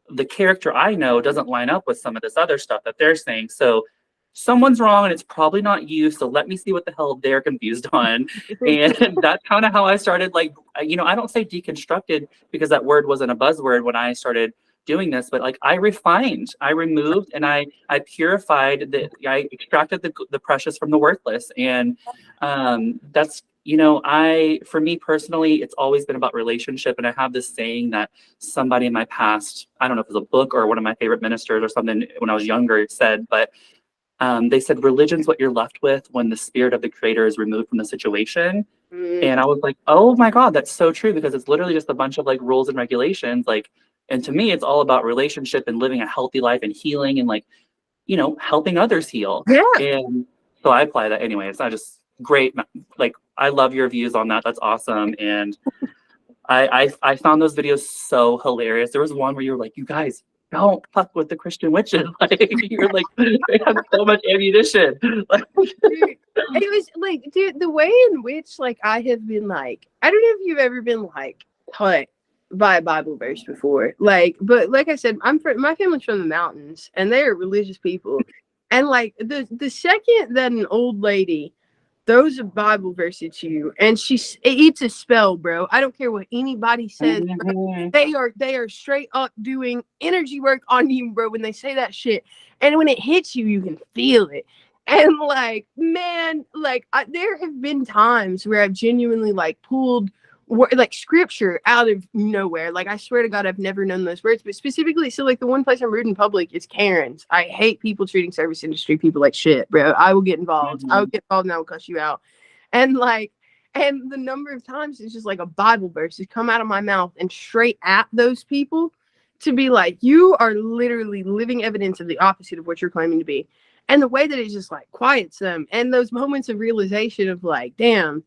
the character I know doesn't line up with some of this other stuff that they're saying. So someone's wrong, and it's probably not you. So let me see what the hell they're confused on. And that's kind of how I started. Like, I don't say deconstructed because that word wasn't a buzzword when I started doing this, but like, I refined, I removed, and I purified, I extracted the precious from the worthless. And that's, for me personally, it's always been about relationship. And I have this saying that somebody in my past, I don't know if it was a book or one of my favorite ministers or something when I was younger said, but They said religion's what you're left with when the spirit of the creator is removed from the situation. And I was like, oh my God, that's so true, because it's literally just a bunch of like rules and regulations. Like, and to me, it's all about relationship and living a healthy life and healing and like, you know, helping others heal. Yeah. And so I apply that anyway. It's not just great. Like, I love your views on that. That's awesome. And I found those videos so hilarious. There was one where you were like, you guys don't fuck with the Christian witches. Like, you're like, they have so much ammunition. Like, Dude, it was like, dude, the way in which like I have been like, I don't know if you've ever been like taught by a Bible verse before, like, but like I said, my family's from the mountains and they are religious people, and like the second that an old lady throws a Bible verse at you and it's a spell, bro. I don't care what anybody says, bro. They are straight up doing energy work on you, bro, when they say that shit. And when it hits you, you can feel it. And like, man, like there have been times where I've genuinely like pulled like scripture out of nowhere. Like, I swear to God, I've never known those words, but specifically, so like the one place I'm rude in public is Karen's. I hate people treating service industry people like shit, bro. I will get involved. I will get involved and I will cuss you out. And like, and the number of times it's just like a Bible verse has come out of my mouth and straight at those people to be like, you are literally living evidence of the opposite of what you're claiming to be. And the way that it just like quiets them, and those moments of realization of like, damn,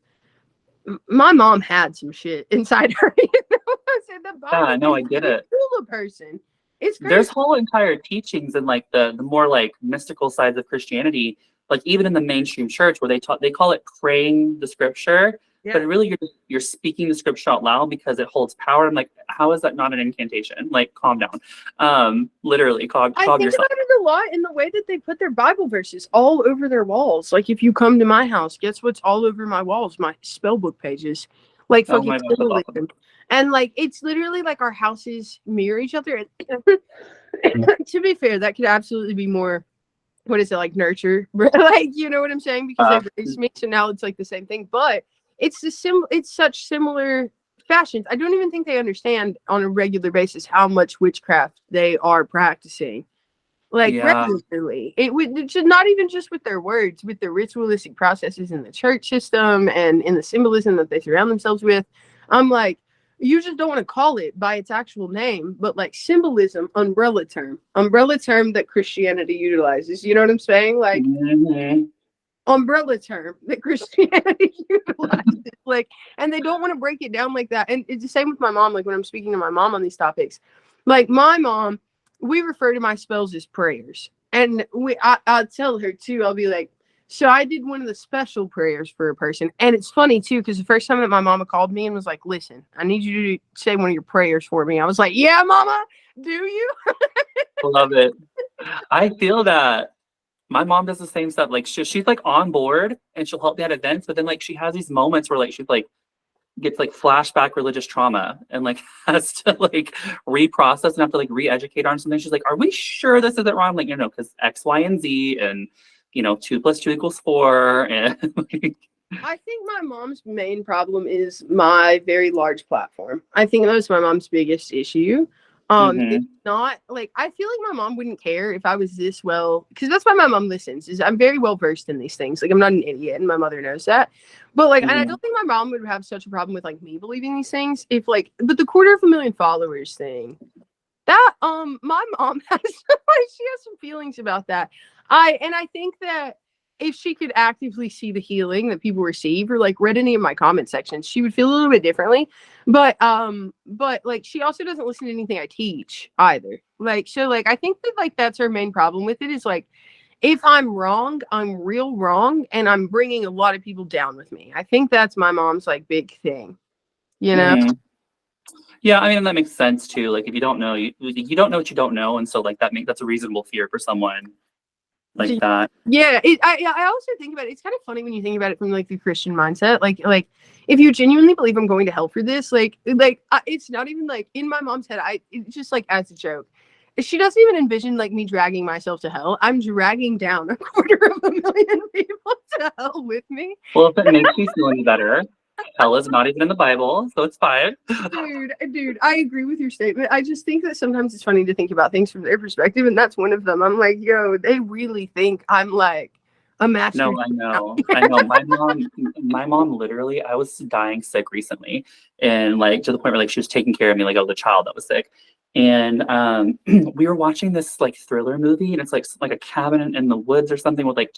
my mom had some shit inside her. You know? I said that Bible. Yeah, no, I get it. Kill a person. It's crazy. There's whole entire teachings in like the more like mystical sides of Christianity, like even in the mainstream church, where they call it praying the scripture, but really you're speaking the scripture out loud because it holds power. I'm like, how is that not an incantation? Like, calm down. Literally, calm I think yourself. about it a lot in the way that they put their Bible verses all over their walls. Like, if you come to my house, guess what's all over my walls? My spell book pages. Like, fucking awesome. And like, it's literally like our houses mirror each other. And to be fair, that could absolutely be more, what is it, like nurture? Like, you know what I'm saying? Because they raised me, so now it's like the same thing. But it's it's such similar fashions. I don't even think they understand on a regular basis how much witchcraft they are practicing. Like, regularly. It should not even just with their words, with the ritualistic processes in the church system and in the symbolism that they surround themselves with. I'm like, you just don't want to call it by its actual name, but like symbolism, umbrella term that Christianity utilizes. You know what I'm saying? Like, umbrella term that Christianity utilizes. Like, and they don't want to break it down like that. And it's the same with my mom. Like, when I'm speaking to my mom on these topics, like my mom, we refer to my spells as prayers. And I'll tell her too, I'll be like, so I did one of the special prayers for a person. And it's funny too, because the first time that my mama called me and was like, listen, I need you to say one of your prayers for me. I was like, yeah, mama, do you? Love it. I feel that. My mom does the same stuff. Like, she's like on board and she'll help me at events, but then like she has these moments where like she's like gets like flashback religious trauma and like has to like reprocess and have to like re-educate on something. She's like, are we sure this isn't wrong? Like, you know, because X, Y, and Z, and you know, 2 + 2 = 4. And like, I think my mom's main problem is my very large platform. I think that was my mom's biggest issue. It's not like, I feel like my mom wouldn't care if I was this well, because that's why my mom listens, is I'm very well versed in these things. Like, I'm not an idiot, and my mother knows that. But like, and I don't think my mom would have such a problem with like me believing these things if like, but the 250,000 followers thing, that my mom has like, she has some feelings about that. I think that if she could actively see the healing that people receive, or like read any of my comment sections, she would feel a little bit differently. But like, she also doesn't listen to anything I teach either. Like, so like, I think that like that's her main problem with it, is like, if I'm wrong, I'm real wrong, and I'm bringing a lot of people down with me. I think that's my mom's like big thing, you know? Yeah, I mean, that makes sense too. Like, if you don't know, you don't know what you don't know, and so like that's a reasonable fear for someone like that. Yeah, I also think about it. It's kind of funny when you think about it from like the Christian mindset. Like if you genuinely believe I'm going to hell for this, like it's not even like in my mom's head. It's just like as a joke. She doesn't even envision like me dragging myself to hell. I'm dragging down 250,000 people to hell with me. Well, if it makes you feel any better. Hell is not even in the Bible, so it's fine. Dude, I agree with your statement. I just think that sometimes it's funny to think about things from their perspective, and that's one of them. I'm like, yo, they really think I'm like a master. No, I know. I know. My mom literally, I was dying sick recently. And like to the point where like she was taking care of me like I was a child that was sick. And we were watching this like thriller movie, and it's like a cabin in the woods or something with like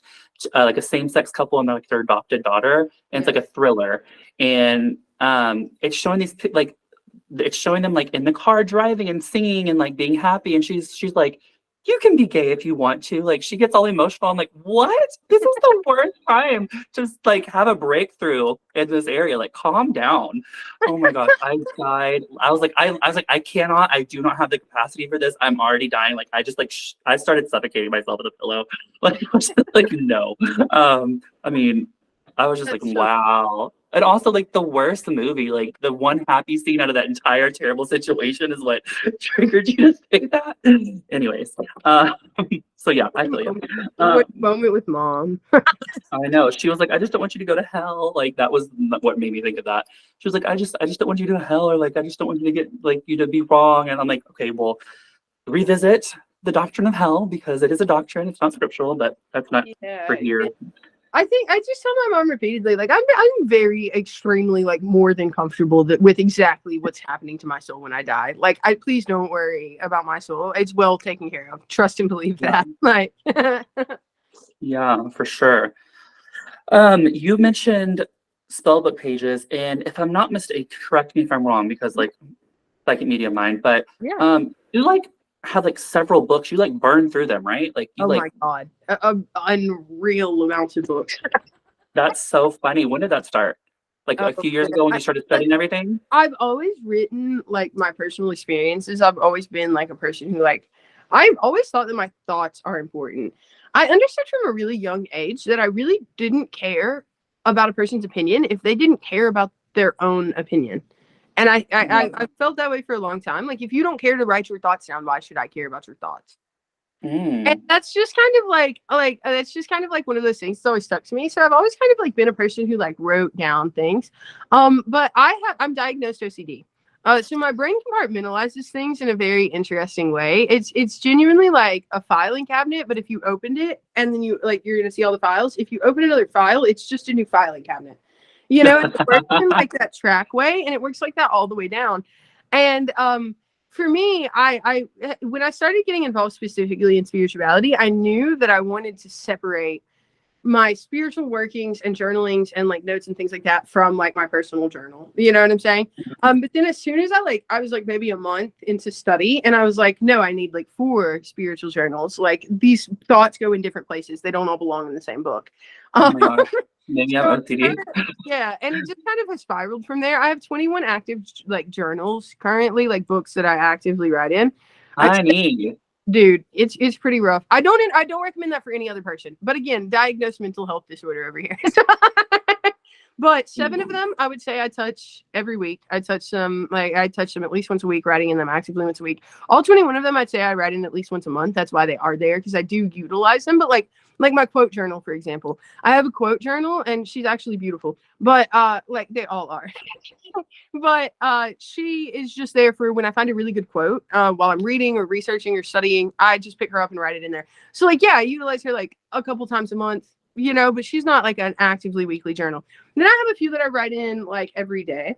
a same-sex couple and like their adopted daughter. And it's like a thriller. And it's showing it's showing them like in the car driving and singing and like being happy. And she's like, you can be gay if you want to. Like she gets all emotional. I'm like, what? This is the worst time to like have a breakthrough in this area. Like, calm down. Oh my god, I died. I cannot. I do not have the capacity for this. I'm already dying. Like, I just like I started suffocating myself with a pillow. Like, I was just like no. I mean, I was just That's like, so wow. And also, like, the worst movie, like, the one happy scene out of that entire terrible situation is what triggered you to say that. Anyways, so yeah, I feel you. Moment with mom. I know. She was like, I just don't want you to go to hell. Like, that was what made me think of that. She was like, I just don't want you to hell, or like, I just don't want you to get, like, you to be wrong. And I'm like, okay, well, revisit the doctrine of hell because it is a doctrine. It's not scriptural, but that's not for here. I think I just tell my mom repeatedly, like I'm very extremely like more than comfortable with exactly what's happening to my soul when I die. Like please don't worry about my soul. It's well taken care of. Trust and believe that. Like yeah, for sure. You mentioned spellbook pages, and if I'm not mistaken, correct me if I'm wrong because like psychic media mind, but you like have like several books, you like burn through them, right? Like you my god, unreal amounts of books. That's so funny. When did that start? Like a few years ago when you started studying everything? I've always written like my personal experiences. I've always been like a person who like I've always thought that my thoughts are important. I understood from a really young age that I really didn't care about a person's opinion if they didn't care about their own opinion. And I felt that way for a long time. Like, if you don't care to write your thoughts down, why should I care about your thoughts? And that's just kind of like that's just kind of like one of those things that's always stuck to me. So I've always kind of like been a person who like wrote down things. But I'm diagnosed OCD. So my brain compartmentalizes things in a very interesting way. It's genuinely like a filing cabinet, but if you opened it and then you're gonna see all the files. If you open another file, it's just a new filing cabinet. You know, it works in like that track way, and it works like that all the way down. And for me, I when I started getting involved specifically in spirituality, I knew that I wanted to separate my spiritual workings and journalings and like notes and things like that from like my personal journal. You know what I'm saying? But then as soon as I was like maybe a month into study, and I was like, no, I need like 4 spiritual journals. Like these thoughts go in different places. They don't all belong in the same book. Oh my gosh. Maybe I'm OCD. Yeah, and it just kind of has spiraled from there. I have 21 active like journals currently, like books that I actively write in. Dude, it's pretty rough. I don't recommend that for any other person. But again, diagnosed mental health disorder over here. But 7 of them, I would say I touch every week. I touch them at least once a week, writing in them actively once a week. All 21 of them, I'd say I write in at least once a month. That's why they are there, because I do utilize them. But like my quote journal, for example, I have a quote journal, and she's actually beautiful. But like they all are. But she is just there for when I find a really good quote while I'm reading or researching or studying. I just pick her up and write it in there. So like, yeah, I utilize her like a couple times a month. You know, but she's not like an actively weekly journal. Then I have a few that I write in like every day.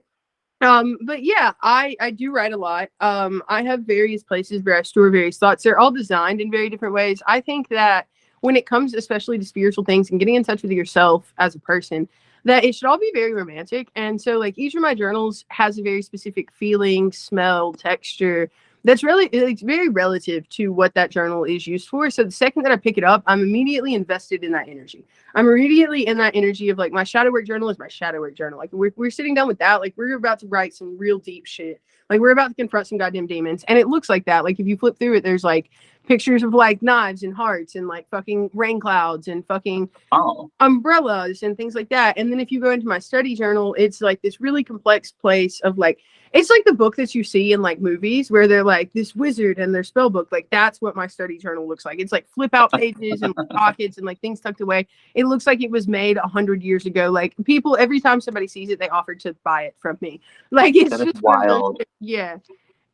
But yeah, I do write a lot. I have various places where I store various thoughts. They're all designed in very different ways. I think that when it comes especially to spiritual things and getting in touch with yourself as a person, that it should all be very romantic. And so like each of my journals has a very specific feeling, smell, texture that's really, it's very relative to what that journal is used for. So the second that I pick it up, I'm immediately invested in that energy. I'm immediately in that energy of like my shadow work journal is my shadow work journal. Like we're sitting down with that. Like we're about to write some real deep shit. Like we're about to confront some goddamn demons. And it looks like that. Like if you flip through it, there's like pictures of like knives and hearts and like fucking rain clouds and fucking Oh, umbrellas and things like that. And then if you go into my study journal, it's like this really complex place of like, it's like the book that you see in like movies where they're like this wizard and their spell book. Like that's what my study journal looks like. It's like flip out pages and like, pockets and like things tucked away. It looks like it was made 100 years ago. Like people, every time somebody sees it, they offer to buy it from me. Like it's that is just wild. yeah.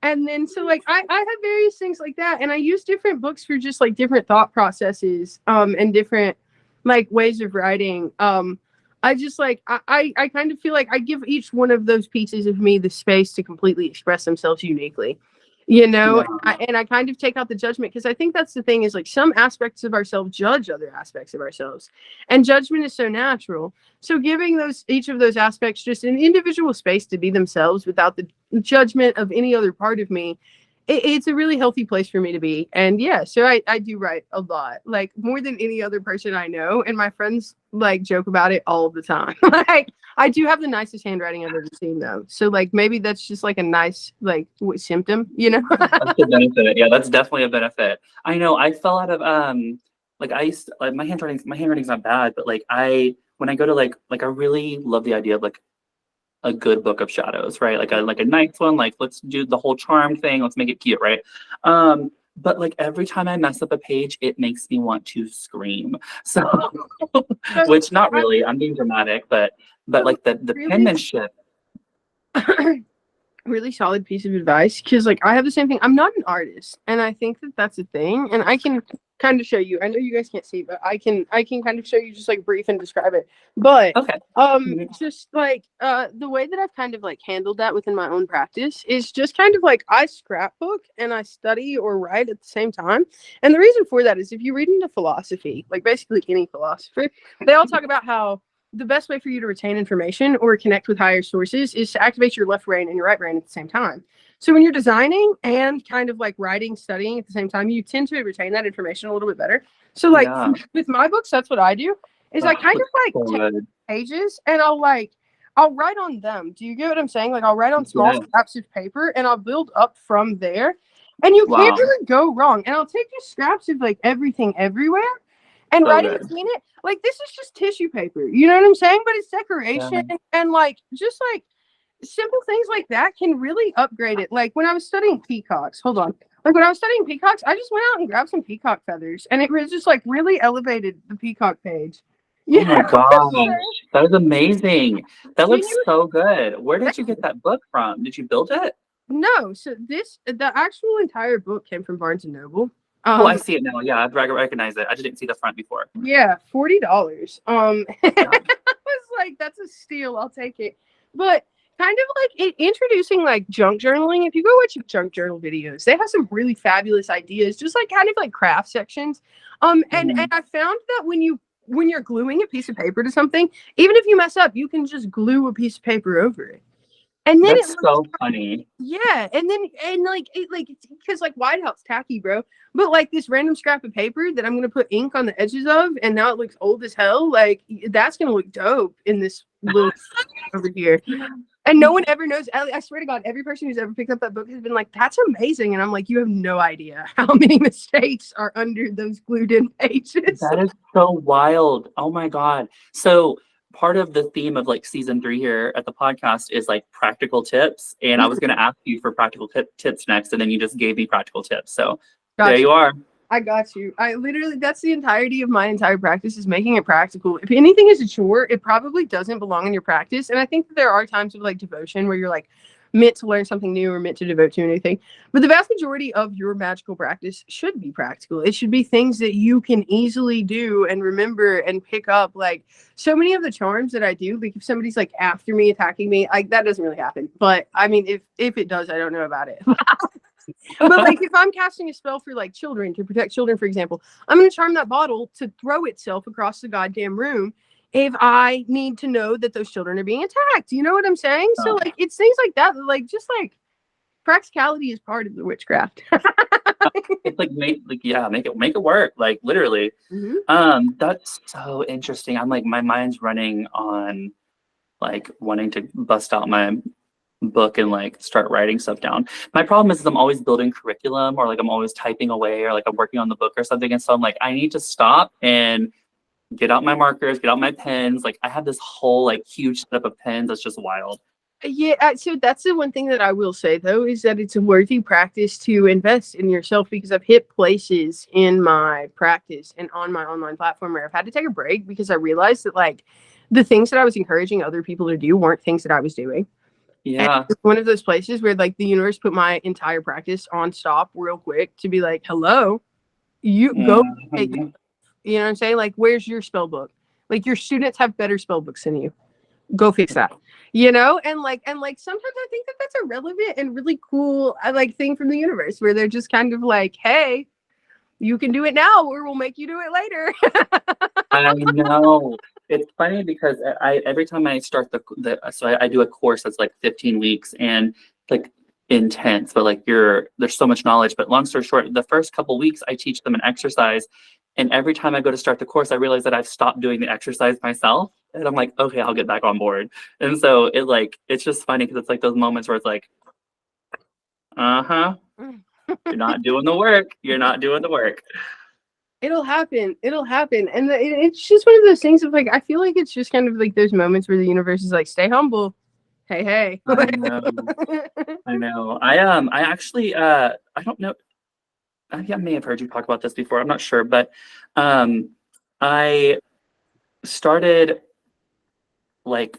And then so like I have various things like that, and I use different books for just like different thought processes and different like ways of writing. I just like I kind of feel like I give each one of those pieces of me the space to completely express themselves uniquely, you know. Yeah. And I kind of take out the judgment, because I think that's the thing, is like some aspects of ourselves judge other aspects of ourselves, and judgment is so natural. So giving those each of those aspects just an individual space to be themselves without the judgment of any other part of me, it's a really healthy place for me to be. And yeah, so I do write a lot, like more than any other person I know, and my friends like joke about it all the time. Like I do have the nicest handwriting I've ever seen though, so like maybe that's just like a nice like symptom, you know. That's a benefit. Yeah, that's definitely a benefit. I know I fell out of like I used to, like my handwriting's not bad, but like when I go to like I really love the idea of like a good book of shadows, right? Like a nice one, like let's do the whole charm thing, let's make it cute, right? But like every time I mess up a page, it makes me want to scream. So which not really, I'm being dramatic, but like the Really? penmanship. Really solid piece of advice, because like I have the same thing. I'm not an artist, and I think that that's a thing, and I can kind of show you. I know you guys can't see, but I can kind of show you, just like brief and describe it. But Okay. just like the way that I've kind of like handled that within my own practice is just kind of like I scrapbook and I study or write at the same time. And the reason for that is, if you read into philosophy, like basically any philosopher, they all talk about how the best way for you to retain information or connect with higher sources is to activate your left brain and your right brain at the same time. So when you're designing and kind of like writing, studying at the same time, you tend to retain that information a little bit better. So like with my books, that's what I do, is I kind of like take pages and I'll write on them. Do you get what I'm saying? Like I'll write on small scraps of paper and I'll build up from there. And you can't really go wrong. And I'll take just scraps of like everything everywhere and write in between it. Like this is just tissue paper, you know what I'm saying? But it's decoration and like just like simple things like that can really upgrade it. Like when I was studying peacocks, hold on. Like when I was studying peacocks, I just went out and grabbed some peacock feathers, and it was just like really elevated the peacock page. Oh my gosh, that was amazing. That looks so good. Where did you get that book from? Did you build it? No, so the actual entire book came from Barnes and Noble. Oh, I see it now. Yeah, I recognize it. I just didn't see the front before. Yeah, $40. I was like, that's a steal. I'll take it. But kind of like introducing like junk journaling. If you go watch junk journal videos, they have some really fabulous ideas, just like kind of like craft sections. And I found that when you're gluing a piece of paper to something, even if you mess up, you can just glue a piece of paper over it. And then that's so funny. Yeah, and like because like whiteout's tacky, bro. But like this random scrap of paper that I'm gonna put ink on the edges of, and now it looks old as hell. Like that's gonna look dope in this little over here. And no one ever knows. I swear to God, every person who's ever picked up that book has been like, "That's amazing," and I'm like, "You have no idea how many mistakes are under those glued-in pages." That is so wild. Oh my God. So part of the theme of like season 3 here at the podcast is like practical tips. And I was going to ask you for practical tips next. And then you just gave me practical tips. So there you are. I got you. I literally, that's the entirety of my entire practice, is making it practical. If anything is a chore, it probably doesn't belong in your practice. And I think that there are times of like devotion where you're like meant to learn something new or meant to devote to anything. But the vast majority of your magical practice should be practical. It should be things that you can easily do and remember and pick up. Like so many of the charms that I do, like if somebody's like after me, attacking me, like that doesn't really happen. But I mean, if it does, I don't know about it. But like if I'm casting a spell for like children, to protect children, for example, I'm going to charm that bottle to throw itself across the goddamn room if I need to know that those children are being attacked. You know what I'm saying? So like it's things like that, like just like practicality is part of the witchcraft. It's like make it work, like literally. That's so interesting. I'm like, my mind's running on like wanting to bust out my book and like start writing stuff down. My problem is I'm always building curriculum, or like I'm always typing away, or like I'm working on the book or something. And so I'm like, I need to stop and get out my markers, get out my pens. Like I have this whole like huge setup of pens that's just wild. Yeah, so that's the one thing that I will say though, is that it's a worthy practice to invest in yourself, because I've hit places in my practice and on my online platform where I've had to take a break because I realized that like the things that I was encouraging other people to do weren't things that I was doing. And Yeah. it's one of those places where like the universe put my entire practice on stop real quick to be like, hello, you go take, Mhm. you know what I'm saying? Like, where's your spell book? Like your students have better spell books than you. Go fix that, you know. And like sometimes I think that that's a relevant and really cool like thing from the universe, where they're just kind of like, hey, you can do it now or we'll make you do it later. I know. It's funny because I every time I start I do a course that's like 15 weeks and like intense, but like there's so much knowledge. But long story short, the first couple weeks I teach them an exercise, and every time I go to start the course, I realize that I've stopped doing the exercise myself. And I'm like, okay, I'll get back on board. And so it's just funny because it's like those moments where it's like, uh-huh, you're not doing the work. You're not doing the work. It'll happen. It'll happen. And it's just one of those things of like, I feel like it's just kind of like those moments where the universe is like, stay humble. Hey. I know. I know. I actually I don't know. I may have heard you talk about this before. I'm not sure, but I started like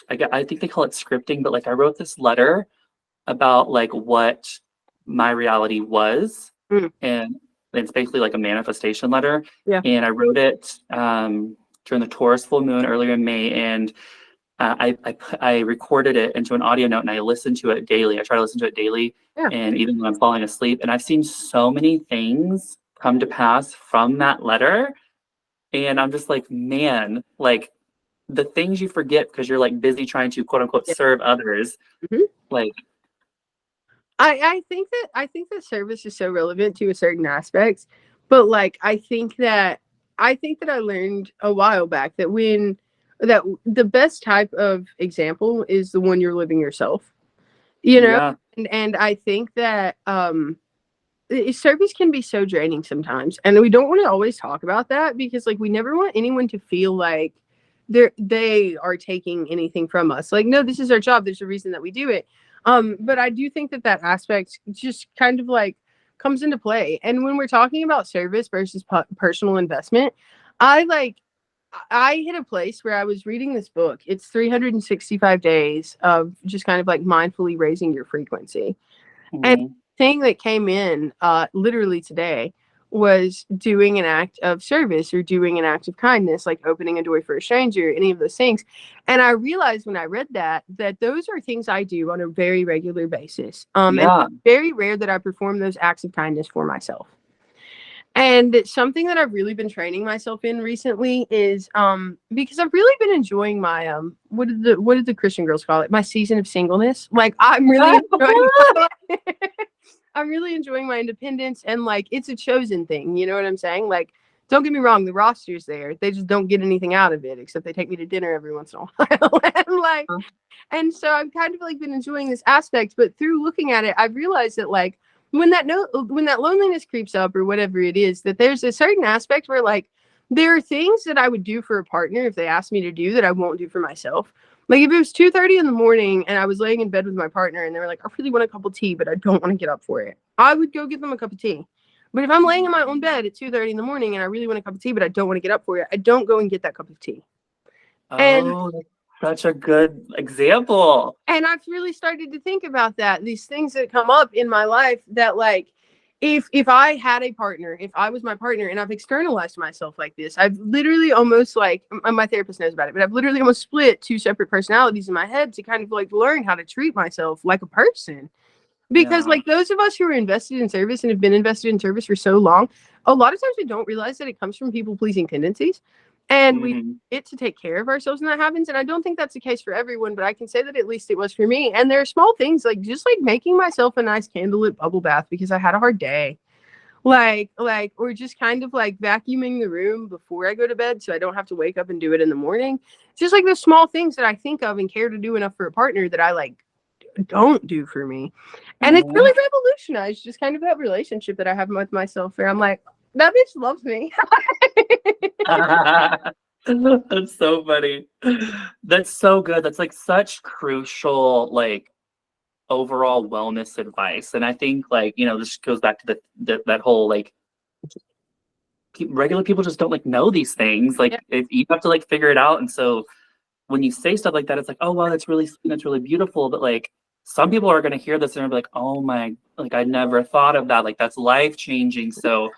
I think they call it scripting, but like I wrote this letter about like what my reality was, Mm, and it's basically like a manifestation letter. yeah. And I wrote it during the Taurus full moon earlier in May, and I recorded it into an audio note and I listened to it daily. I try to listen to it daily, Yeah. and even when I'm falling asleep. And I've seen so many things come to pass from that letter, and I'm just like, man, like the things you forget because you're like busy trying to quote unquote Yeah. serve others. Mhm. Like, I think that service is so relevant to a certain aspects, but like I think that I learned a while back that the best type of example is the one you're living yourself. You know, yeah, and I think that service can be so draining sometimes, and we don't want to always talk about that because like we never want anyone to feel like they are taking anything from us. Like, no, this is our job. There's a reason that we do it. But I do think that that aspect just kind of like comes into play. And when we're talking about service versus personal investment, I like I hit a place where I was reading this book. It's 365 days of just kind of like mindfully raising your frequency. And mhm, the thing that came in literally today was doing an act of service or doing an act of kindness, like opening a door for a stranger, any of those things. And I realized when I read that those are things I do on a very regular basis. And yeah, very rare that I perform those acts of kindness for myself. And something that I've really been training myself in recently is because I've really been enjoying my what did the Christian girls call it? My season of singleness. Like I'm really enjoying I'm really enjoying my independence, and like it's a chosen thing, you know what I'm saying? Like don't get me wrong, the roster's there. They just don't get anything out of it except they take me to dinner every once in a while. And like and so I've kind of like been enjoying this aspect, but through looking at it, I've realized that like when that loneliness creeps up or whatever it is, that there's a certain aspect where like there are things that I would do for a partner if they asked me to do that I won't do for myself. Like if it was 2:30 in the morning and I was laying in bed with my partner and they were like, I really want a cup of tea, but I don't want to get up for it, I would go get them a cup of tea. But if I'm laying in my own bed at 2:30 in the morning and I really want a cup of tea, but I don't want to get up for it, I don't go and get that cup of tea. And oh, that's such a good example. and I've really started to think about that. These things that come up in my life that like if I had a partner, if I was my partner and I've externalized myself like this, I've literally almost like my therapist knows about it, but I've literally almost split two separate personalities in my head to kind of like learn how to treat myself like a person. Because Yeah. like those of us who are invested in service and have been invested in service for so long, a lot of times we don't realize that it comes from people pleasing tendencies. And we Hmm. get to take care of ourselves when that happens. And I don't think that's the case for everyone, but I can say that at least it was for me. And there are small things like just like making myself a nice candlelit bubble bath because I had a hard day. Or just kind of like vacuuming the room before I go to bed so I don't have to wake up and do it in the morning. Just like the small things that I think of and care to do enough for a partner that I like don't do for me. And it's really revolutionized just kind of that relationship that I have with myself where I'm like, that bitch loves me. That's so funny. That's so good. That's like such crucial, like overall wellness advice. And I think like, this goes back to that whole like regular people just don't like know these things. Like you have to like figure it out. And so when you say stuff like that, it's like, oh wow, that's really sweet, that's really beautiful. But like some people are gonna hear this and be like, oh my, like I never thought of that. Like that's life changing. So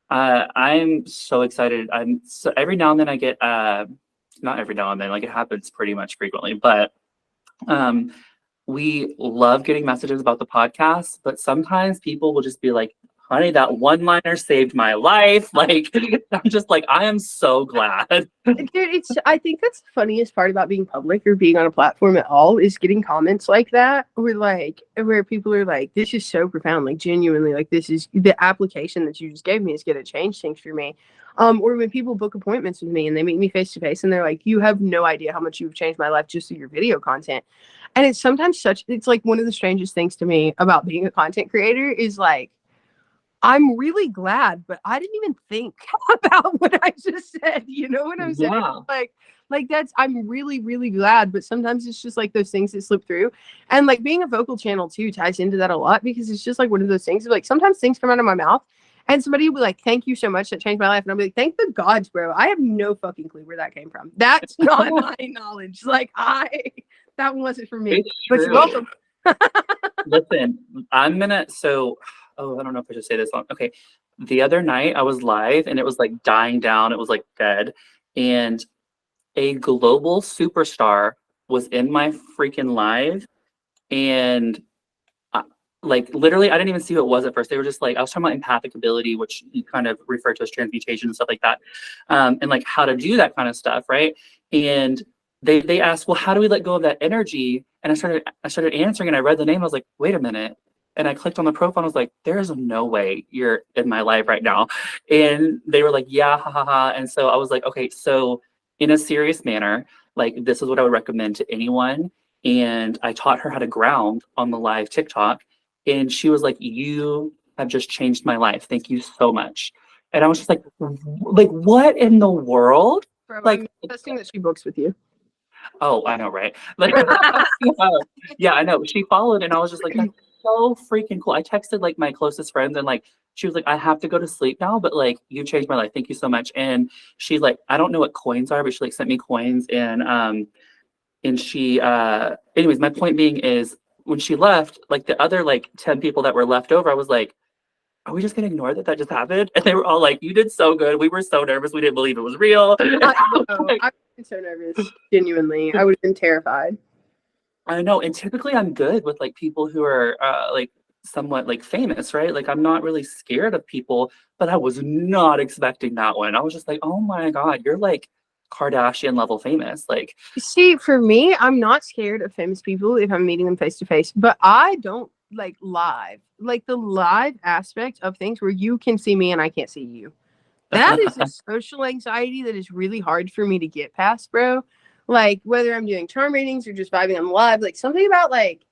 I'm so excited. I'm so every now and then I get not every now and then, like it happens pretty much frequently, but we love getting messages about the podcast, but sometimes people will just be like, honey, that one liner saved my life. Like I'm just like, I am so glad. Dude, I think that's the funniest part about being public or being on a platform at all is getting comments like that where people are like, this is so profound, like genuinely, like this is the application that you just gave me is gonna change things for me. Or when people book appointments with me and they meet me face to face and they're like, you have no idea how much you've changed my life just through your video content. And it's sometimes it's like one of the strangest things to me about being a content creator is like, I'm really glad, but I didn't even think about what I just said. You know what I'm saying? Yeah. Like I'm really, really glad, but sometimes it's just like those things that slip through. And like being a vocal channel too ties into that a lot because it's just like one of those things like sometimes things come out of my mouth and somebody will be like, thank you so much, that changed my life. And I'll be like, thank the gods, bro. I have no fucking clue where that came from. That's not my knowledge. Like that one wasn't for me. But you're welcome. Listen, I don't know if I should say this on. Okay. The other night I was live and it was like dying down. It was like dead. And a global superstar was in my freaking live. And like literally, I didn't even see who it was at first. They were just like, I was talking about empathic ability, which you kind of refer to as transmutation and stuff like that. And like how to do that kind of stuff. Right. And they asked, well, how do we let go of that energy? And I started answering and I read the name. I was like, wait a minute. And I clicked on the profile and I was like, there is no way you're in my life right now. And they were like, yeah, ha, ha, ha. And so I was like, okay, so in a serious manner, like this is what I would recommend to anyone. And I taught her how to ground on the live TikTok. And she was like, you have just changed my life. Thank you so much. And I was just like what in the world? Bro, Like, I'm testing that she books with you. Oh, I know, right? Like, yeah, I know. She followed, and I was just like, that's so freaking cool. I texted like my closest friends, and like she was like, I have to go to sleep now, but like you changed my life. Thank you so much. And she's like, I don't know what coins are, but she like sent me coins, and she anyways, my point being is when she left, like the other like 10 people that were left over, I was like, are we just gonna ignore that just happened? And they were all like, you did so good. We were so nervous. We didn't believe it was real. I've been so nervous. Genuinely, I would have been terrified. I know, and typically I'm good with like people who are like somewhat like famous, right? Like I'm not really scared of people, but I was not expecting that one. I was just like, oh my God, you're like Kardashian level famous. Like, see, for me, I'm not scared of famous people if I'm meeting them face to face, but I don't like live, like the live aspect of things where you can see me and I can't see you. That is a social anxiety that is really hard for me to get past, bro. Like whether I'm doing charm readings or just vibing on live, like something about like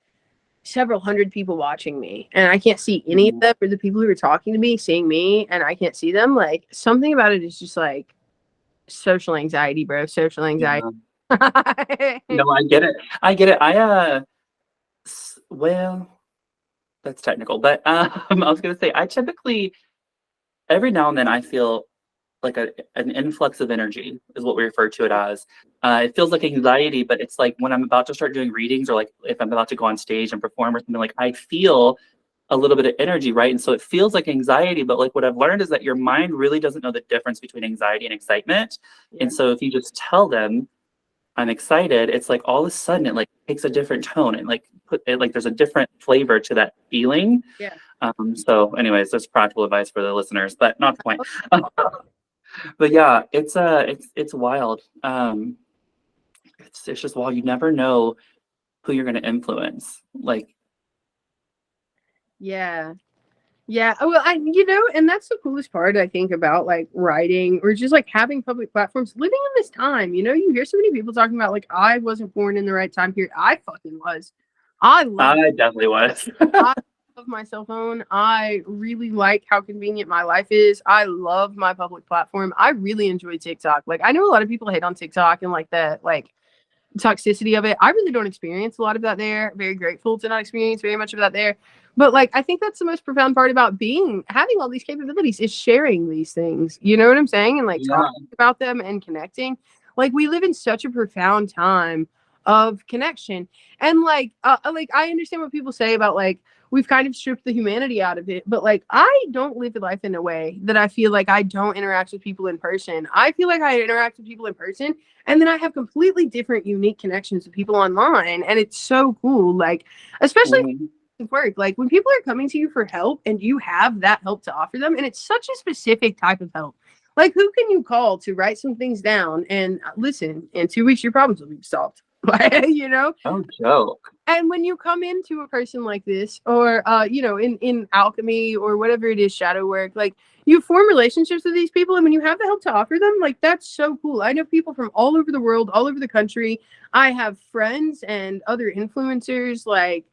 several hundred people watching me and I can't see any of them, or the people who are talking to me seeing me and I can't see them. Like something about it is just like social anxiety, bro. Social anxiety. yeah. No, I get it. I get it. Well, that's technical, but I was gonna say I typically every now and then I feel like an influx of energy is what we refer to it as. It feels like anxiety, but it's like when I'm about to start doing readings or like if I'm about to go on stage and perform or something, like I feel a little bit of energy, right? And so it feels like anxiety, but like what I've learned is that your mind really doesn't know the difference between anxiety and excitement. Yeah. And so if you just tell them I'm excited, it's like all of a sudden it like takes a different tone and like there's a different flavor to that feeling. Yeah. So anyways, that's practical advice for the listeners, but not the point. But yeah, it's wild. It's just wild. You never know who you're going to influence. Like, yeah. Well, and that's the coolest part I think about like writing or just like having public platforms, living in this time. You hear so many people talking about like I wasn't born in the right time period. I fucking was. I love I definitely was. I love my cell phone. I really like how convenient my life is. I love my public platform. I really enjoy TikTok. Like I know a lot of people hate on TikTok and like the like toxicity of it. I really don't experience a lot of that there. Very grateful to not experience very much of that there. But like I think that's the most profound part about having all these capabilities is sharing these things. You know what I'm saying? And like Yeah. talking about them and connecting. Like we live in such a profound time of connection. And like I understand what people say about like we've kind of stripped the humanity out of it, but like I don't live life in a way that I feel like I don't interact with people in person. I feel like I interact with people in person, and then I have completely different, unique connections with people online. And it's so cool. Like, especially Mhm. with work, like when people are coming to you for help and you have that help to offer them, and it's such a specific type of help. Like, who can you call to write some things down and listen, in 2 weeks, your problems will be solved? You know? No joke. And when you come into a person like this, or you know, in alchemy or whatever it is, shadow work, like you form relationships with these people, and when you have the help to offer them, like that's so cool. I know people from all over the world, all over the country. I have friends and other influencers, like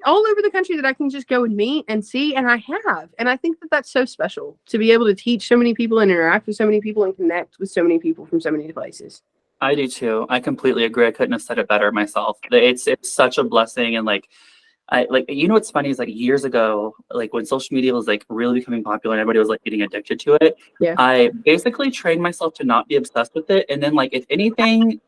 all over the country that I can just go and meet and see, and I have, and I think that that's so special to be able to teach so many people and interact with so many people and connect with so many people from so many places. I do too. I completely agree. I couldn't have said it better myself. It's such a blessing, and like I like what's funny is like years ago, like when social media was like really becoming popular and everybody was like getting addicted to it, Yeah. I basically trained myself to not be obsessed with it. And then like if anything,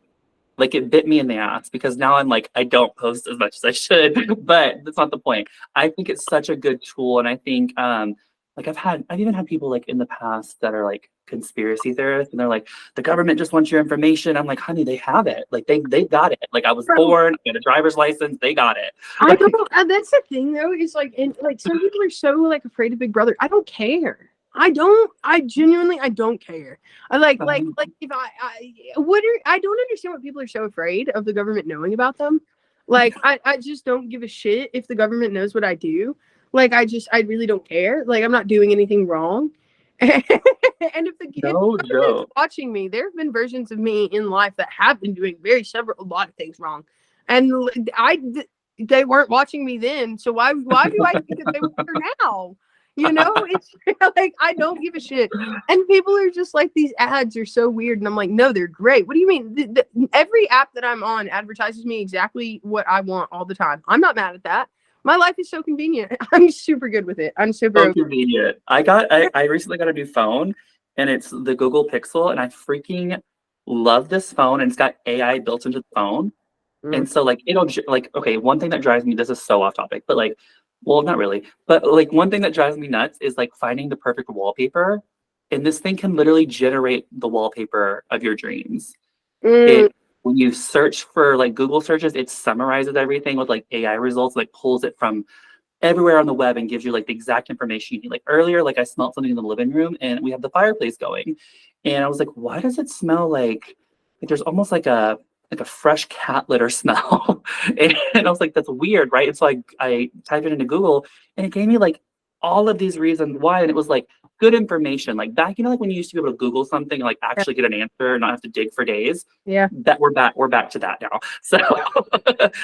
like it bit me in the ass because now I'm like I don't post as much as I should, but that's not the point. I think it's such a good tool, and I think like I've even had people like in the past that are like conspiracy theorists, and they're like the government just wants your information. I'm like, honey, they have it. Like they got it. Like I was Bro, born, I got a driver's license, they got it. I Like don't. That's the thing, though. Is like, and like, some people are so like afraid of Big Brother. I don't care. I don't. I genuinely, I don't care. I like if I don't understand what people are so afraid of the government knowing about them. Like, I just don't give a shit if the government knows what I do. Like, I really don't care. Like, I'm not doing anything wrong. And if no the government's joke. watching me, there have been versions of me in life that have been doing a lot of things wrong, and they weren't watching me then, so why do I think that they were now? You know, it's like I don't give a shit. And people are just like, these ads are so weird, and I'm like, no, they're great. What do you mean? Every app that I'm on advertises me exactly what I want all the time. I'm not mad at that. My life is so convenient. I'm super good with it. I'm super So okay. convenient. I recently got a new phone, and it's the Google Pixel, and I freaking love this phone, and it's got AI built into the phone. Mm. And so like like okay, one thing that drives me, this is so off topic, but like well, not really. But like one thing that drives me nuts is like finding the perfect wallpaper. And this thing can literally generate the wallpaper of your dreams. Mm. It when you search for like Google searches, it summarizes everything with like AI results, like pulls it from everywhere on the web and gives you like the exact information you need. Like earlier, like I smelled something in the living room and we have the fireplace going. And I was like, why does it smell like there's almost like a fresh cat litter smell? And I was like, that's weird, right? And so I typed it into Google and it gave me like all of these reasons why. And it was like good information. Like back, like when you used to be able to Google something and like actually get an answer and not have to dig for days. Yeah. That we're back to that now. So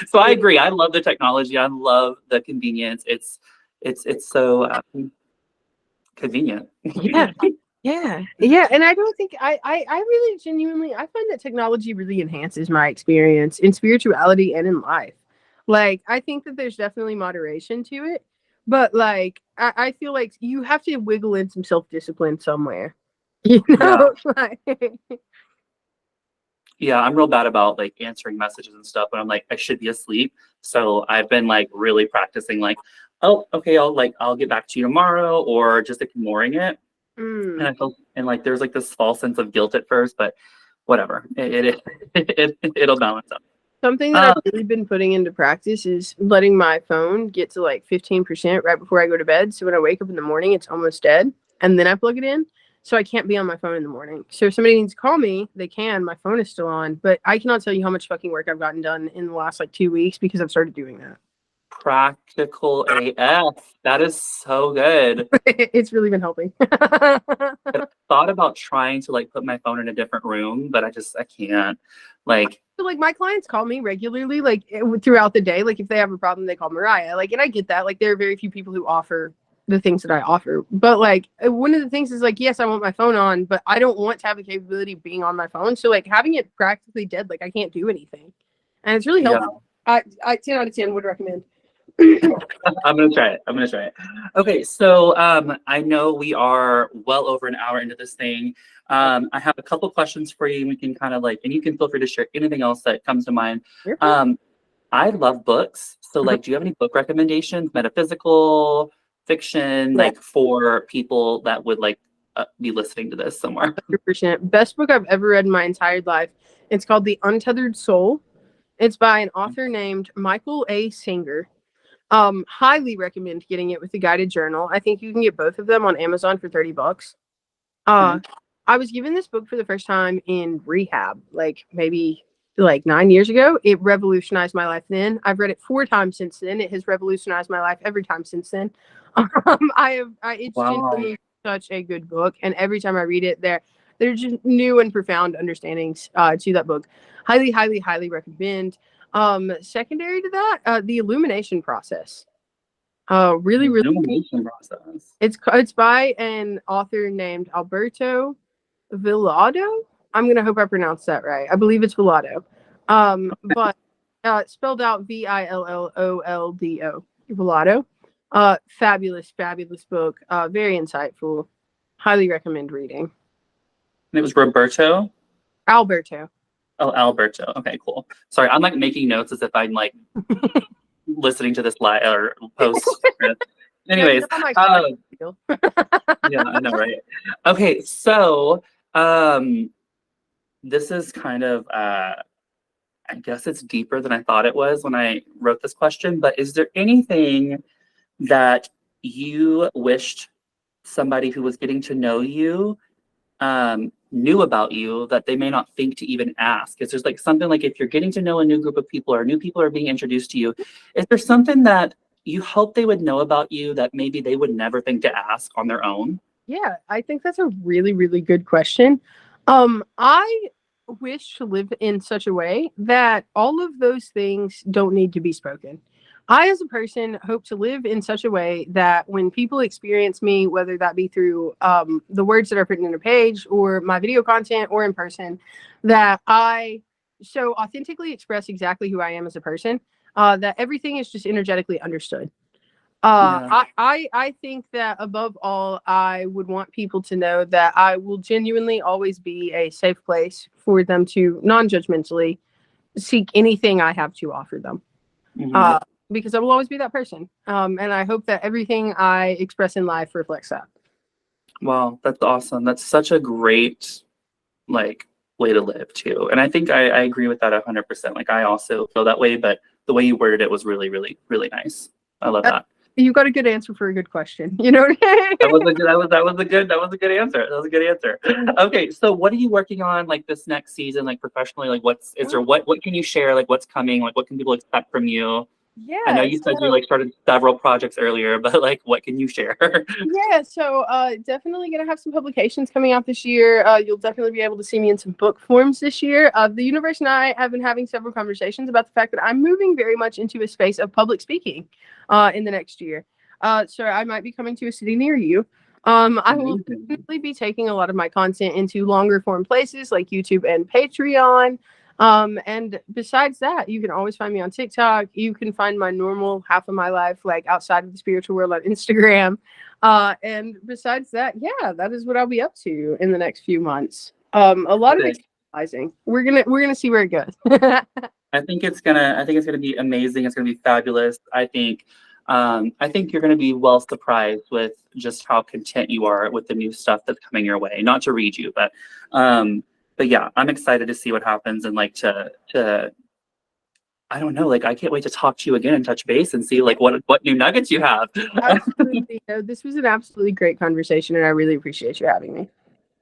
so I agree. I love the technology. I love the convenience. It's so convenient. Yeah. Yeah. And I don't think I really genuinely I find that technology really enhances my experience in spirituality and in life. Like I think that there's definitely moderation to it, but like I feel like you have to wiggle in some self-discipline somewhere. You Yeah. know? Like Yeah, I'm real bad about like answering messages and stuff, but I'm like, I should be asleep. So I've been like really practicing like, oh, okay, I'll get back to you tomorrow or just ignoring it. And mm. I felt and like there's like this false sense of guilt at first, but whatever. It'll balance out. Something that I've Um, really been putting into practice is letting my phone get to like 15% right before I go to bed. So when I wake up in the morning, it's almost dead. And then I plug it in. So I can't be on my phone in the morning. So if somebody needs to call me, they can. My phone is still on. But I cannot tell you how much fucking work I've gotten done in the last like 2 weeks because I've started doing that. Practical AF. That is so good. It's really been helping. I thought about trying to like put my phone in a different room, but I can't. Like So, like, my clients call me regularly, like, throughout the day. Like, if they have a problem, they call Moriah. Like, and I get that. Like, there are very few people who offer the things that I offer. But, like, one of the things is, like, yes, I want my phone on, but I don't want to have the capability of being on my phone. So, like, having it practically dead, like, I can't do anything. And it's really Yeah. helpful. I 10 out of 10 would recommend. I'm gonna try it. I'm gonna try it. Okay, so I know we are well over an hour into this thing. I have a couple questions for you, and we can kind of like, and you can feel free to share anything else that comes to mind. I love books, so like, do you have any book recommendations, metaphysical, fiction, like for people that would like be listening to this somewhere? 100%. Best book I've ever read in my entire life. It's called The Untethered Soul. It's by an author named Michael A. Singer. Highly recommend getting it with the guided journal. I think you can get both of them on Amazon for $30. I was given this book for the first time in rehab, like maybe like 9 years ago. It revolutionized my life then. I've read it 4 times since then. It has revolutionized my life every time since then. It's genuinely such a good book, and every time I read it, there's just new and profound understandings to that book. Highly, highly, highly recommend. Secondary to that, the illumination process. Really, really. Illumination process. It's by an author named Alberto Villado. I'm gonna hope I pronounced that right. I believe it's Villado. But spelled out Villoldo. Villado. Fabulous, fabulous book. Very insightful. Highly recommend reading. And it was Roberto? Alberto. Oh, Alberto. Okay, cool. Sorry, I'm like making notes as if I'm like listening to this live or post. Anyways, yeah, I know, right? Okay, so this is kind of I guess it's deeper than I thought it was when I wrote this question, but is there anything that you wished somebody who was getting to know you knew about you that they may not think to even ask? Is there like something like, if you're getting to know a new group of people or new people are being introduced to you, is there something that you hope they would know about you that maybe they would never think to ask on their own? Yeah, I think that's a really, really good question. I wish to live in such a way that all of those things don't need to be spoken. I, as a person, hope to live in such a way that when people experience me, whether that be through the words that are written in a page or my video content or in person, that I so authentically express exactly who I am as a person, that everything is just energetically understood. I think that above all, I would want people to know that I will genuinely always be a safe place for them to non-judgmentally seek anything I have to offer them. Because I will always be that person. And I hope that everything I express in life reflects that. Wow, that's awesome. That's such a great like way to live too. And I think I agree with that 100%. Like, I also feel that way, but the way you worded it was really, really, really nice. I love that. You got a good answer for a good question. You know what I mean? That was a good answer. That was a good answer. Okay, so what are you working on like this next season, like professionally? Like, what can you share? Like, what's coming? Like, what can people expect from you? Yeah, I know you said you like started several projects earlier, but like, what can you share? Yeah, so definitely gonna have some publications coming out this year. You'll definitely be able to see me in some book forms this year. The universe and I have been having several conversations about the fact that I'm moving very much into a space of public speaking in the next year. So I might be coming to a city near you. I will definitely be taking a lot of my content into longer form places like YouTube and Patreon. And besides that, you can always find me on TikTok. You can find my normal half of my life, like outside of the spiritual world, on Instagram. And besides that, yeah, that is what I'll be up to in the next few months. A lot of exercising. We're gonna see where it goes. I think it's gonna be amazing. It's gonna be fabulous. I think you're gonna be well surprised with just how content you are with the new stuff that's coming your way. Not to read you, but yeah, I'm excited to see what happens, and like to I don't know, like I can't wait to talk to you again and touch base and see like what new nuggets you have. Absolutely. This was an absolutely great conversation, and I really appreciate you having me.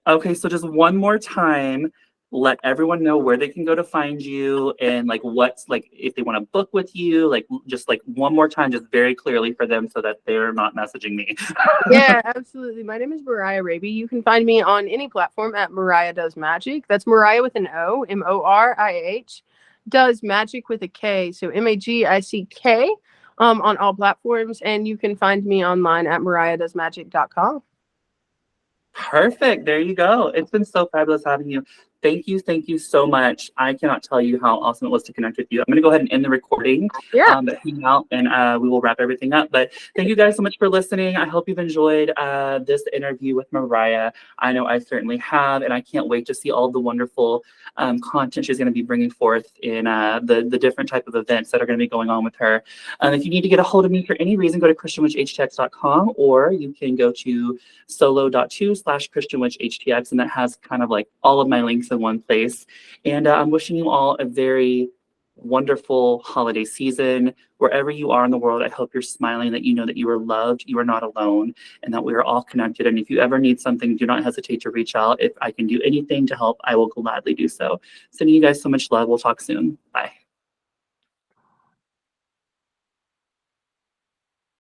Okay, so just one more time, let everyone know where they can go to find you and like what's like if they want to book with you, like just like one more time, just very clearly for them so that they're not messaging me. Yeah, absolutely. My name is Moriah Raby. You can find me on any platform at Moriah Does Magic. That's Moriah with an O, Moriah. Does Magic with a K. So Magick, on all platforms. And you can find me online at mariahdoesmagic.com. Perfect. There you go. It's been so fabulous having you. Thank you so much. I cannot tell you how awesome it was to connect with you. I'm going to go ahead and end the recording, Yeah. hang out, and we will wrap everything up. But thank you guys so much for listening. I hope you've enjoyed this interview with Moriah. I know I certainly have, and I can't wait to see all the wonderful content she's going to be bringing forth in the different type of events that are going to be going on with her. If you need to get a hold of me for any reason, go to christianwitchhtx.com, or you can go to solo.to/christianwitchhtx, and that has kind of like all of my links in one place. And I'm wishing you all a very wonderful holiday season. Wherever you are in the world, I hope you're smiling, that you know that you are loved, you are not alone, and that we are all connected. And if you ever need something, do not hesitate to reach out. If I can do anything to help, I will gladly do so. Sending you guys so much love. We'll talk soon. Bye.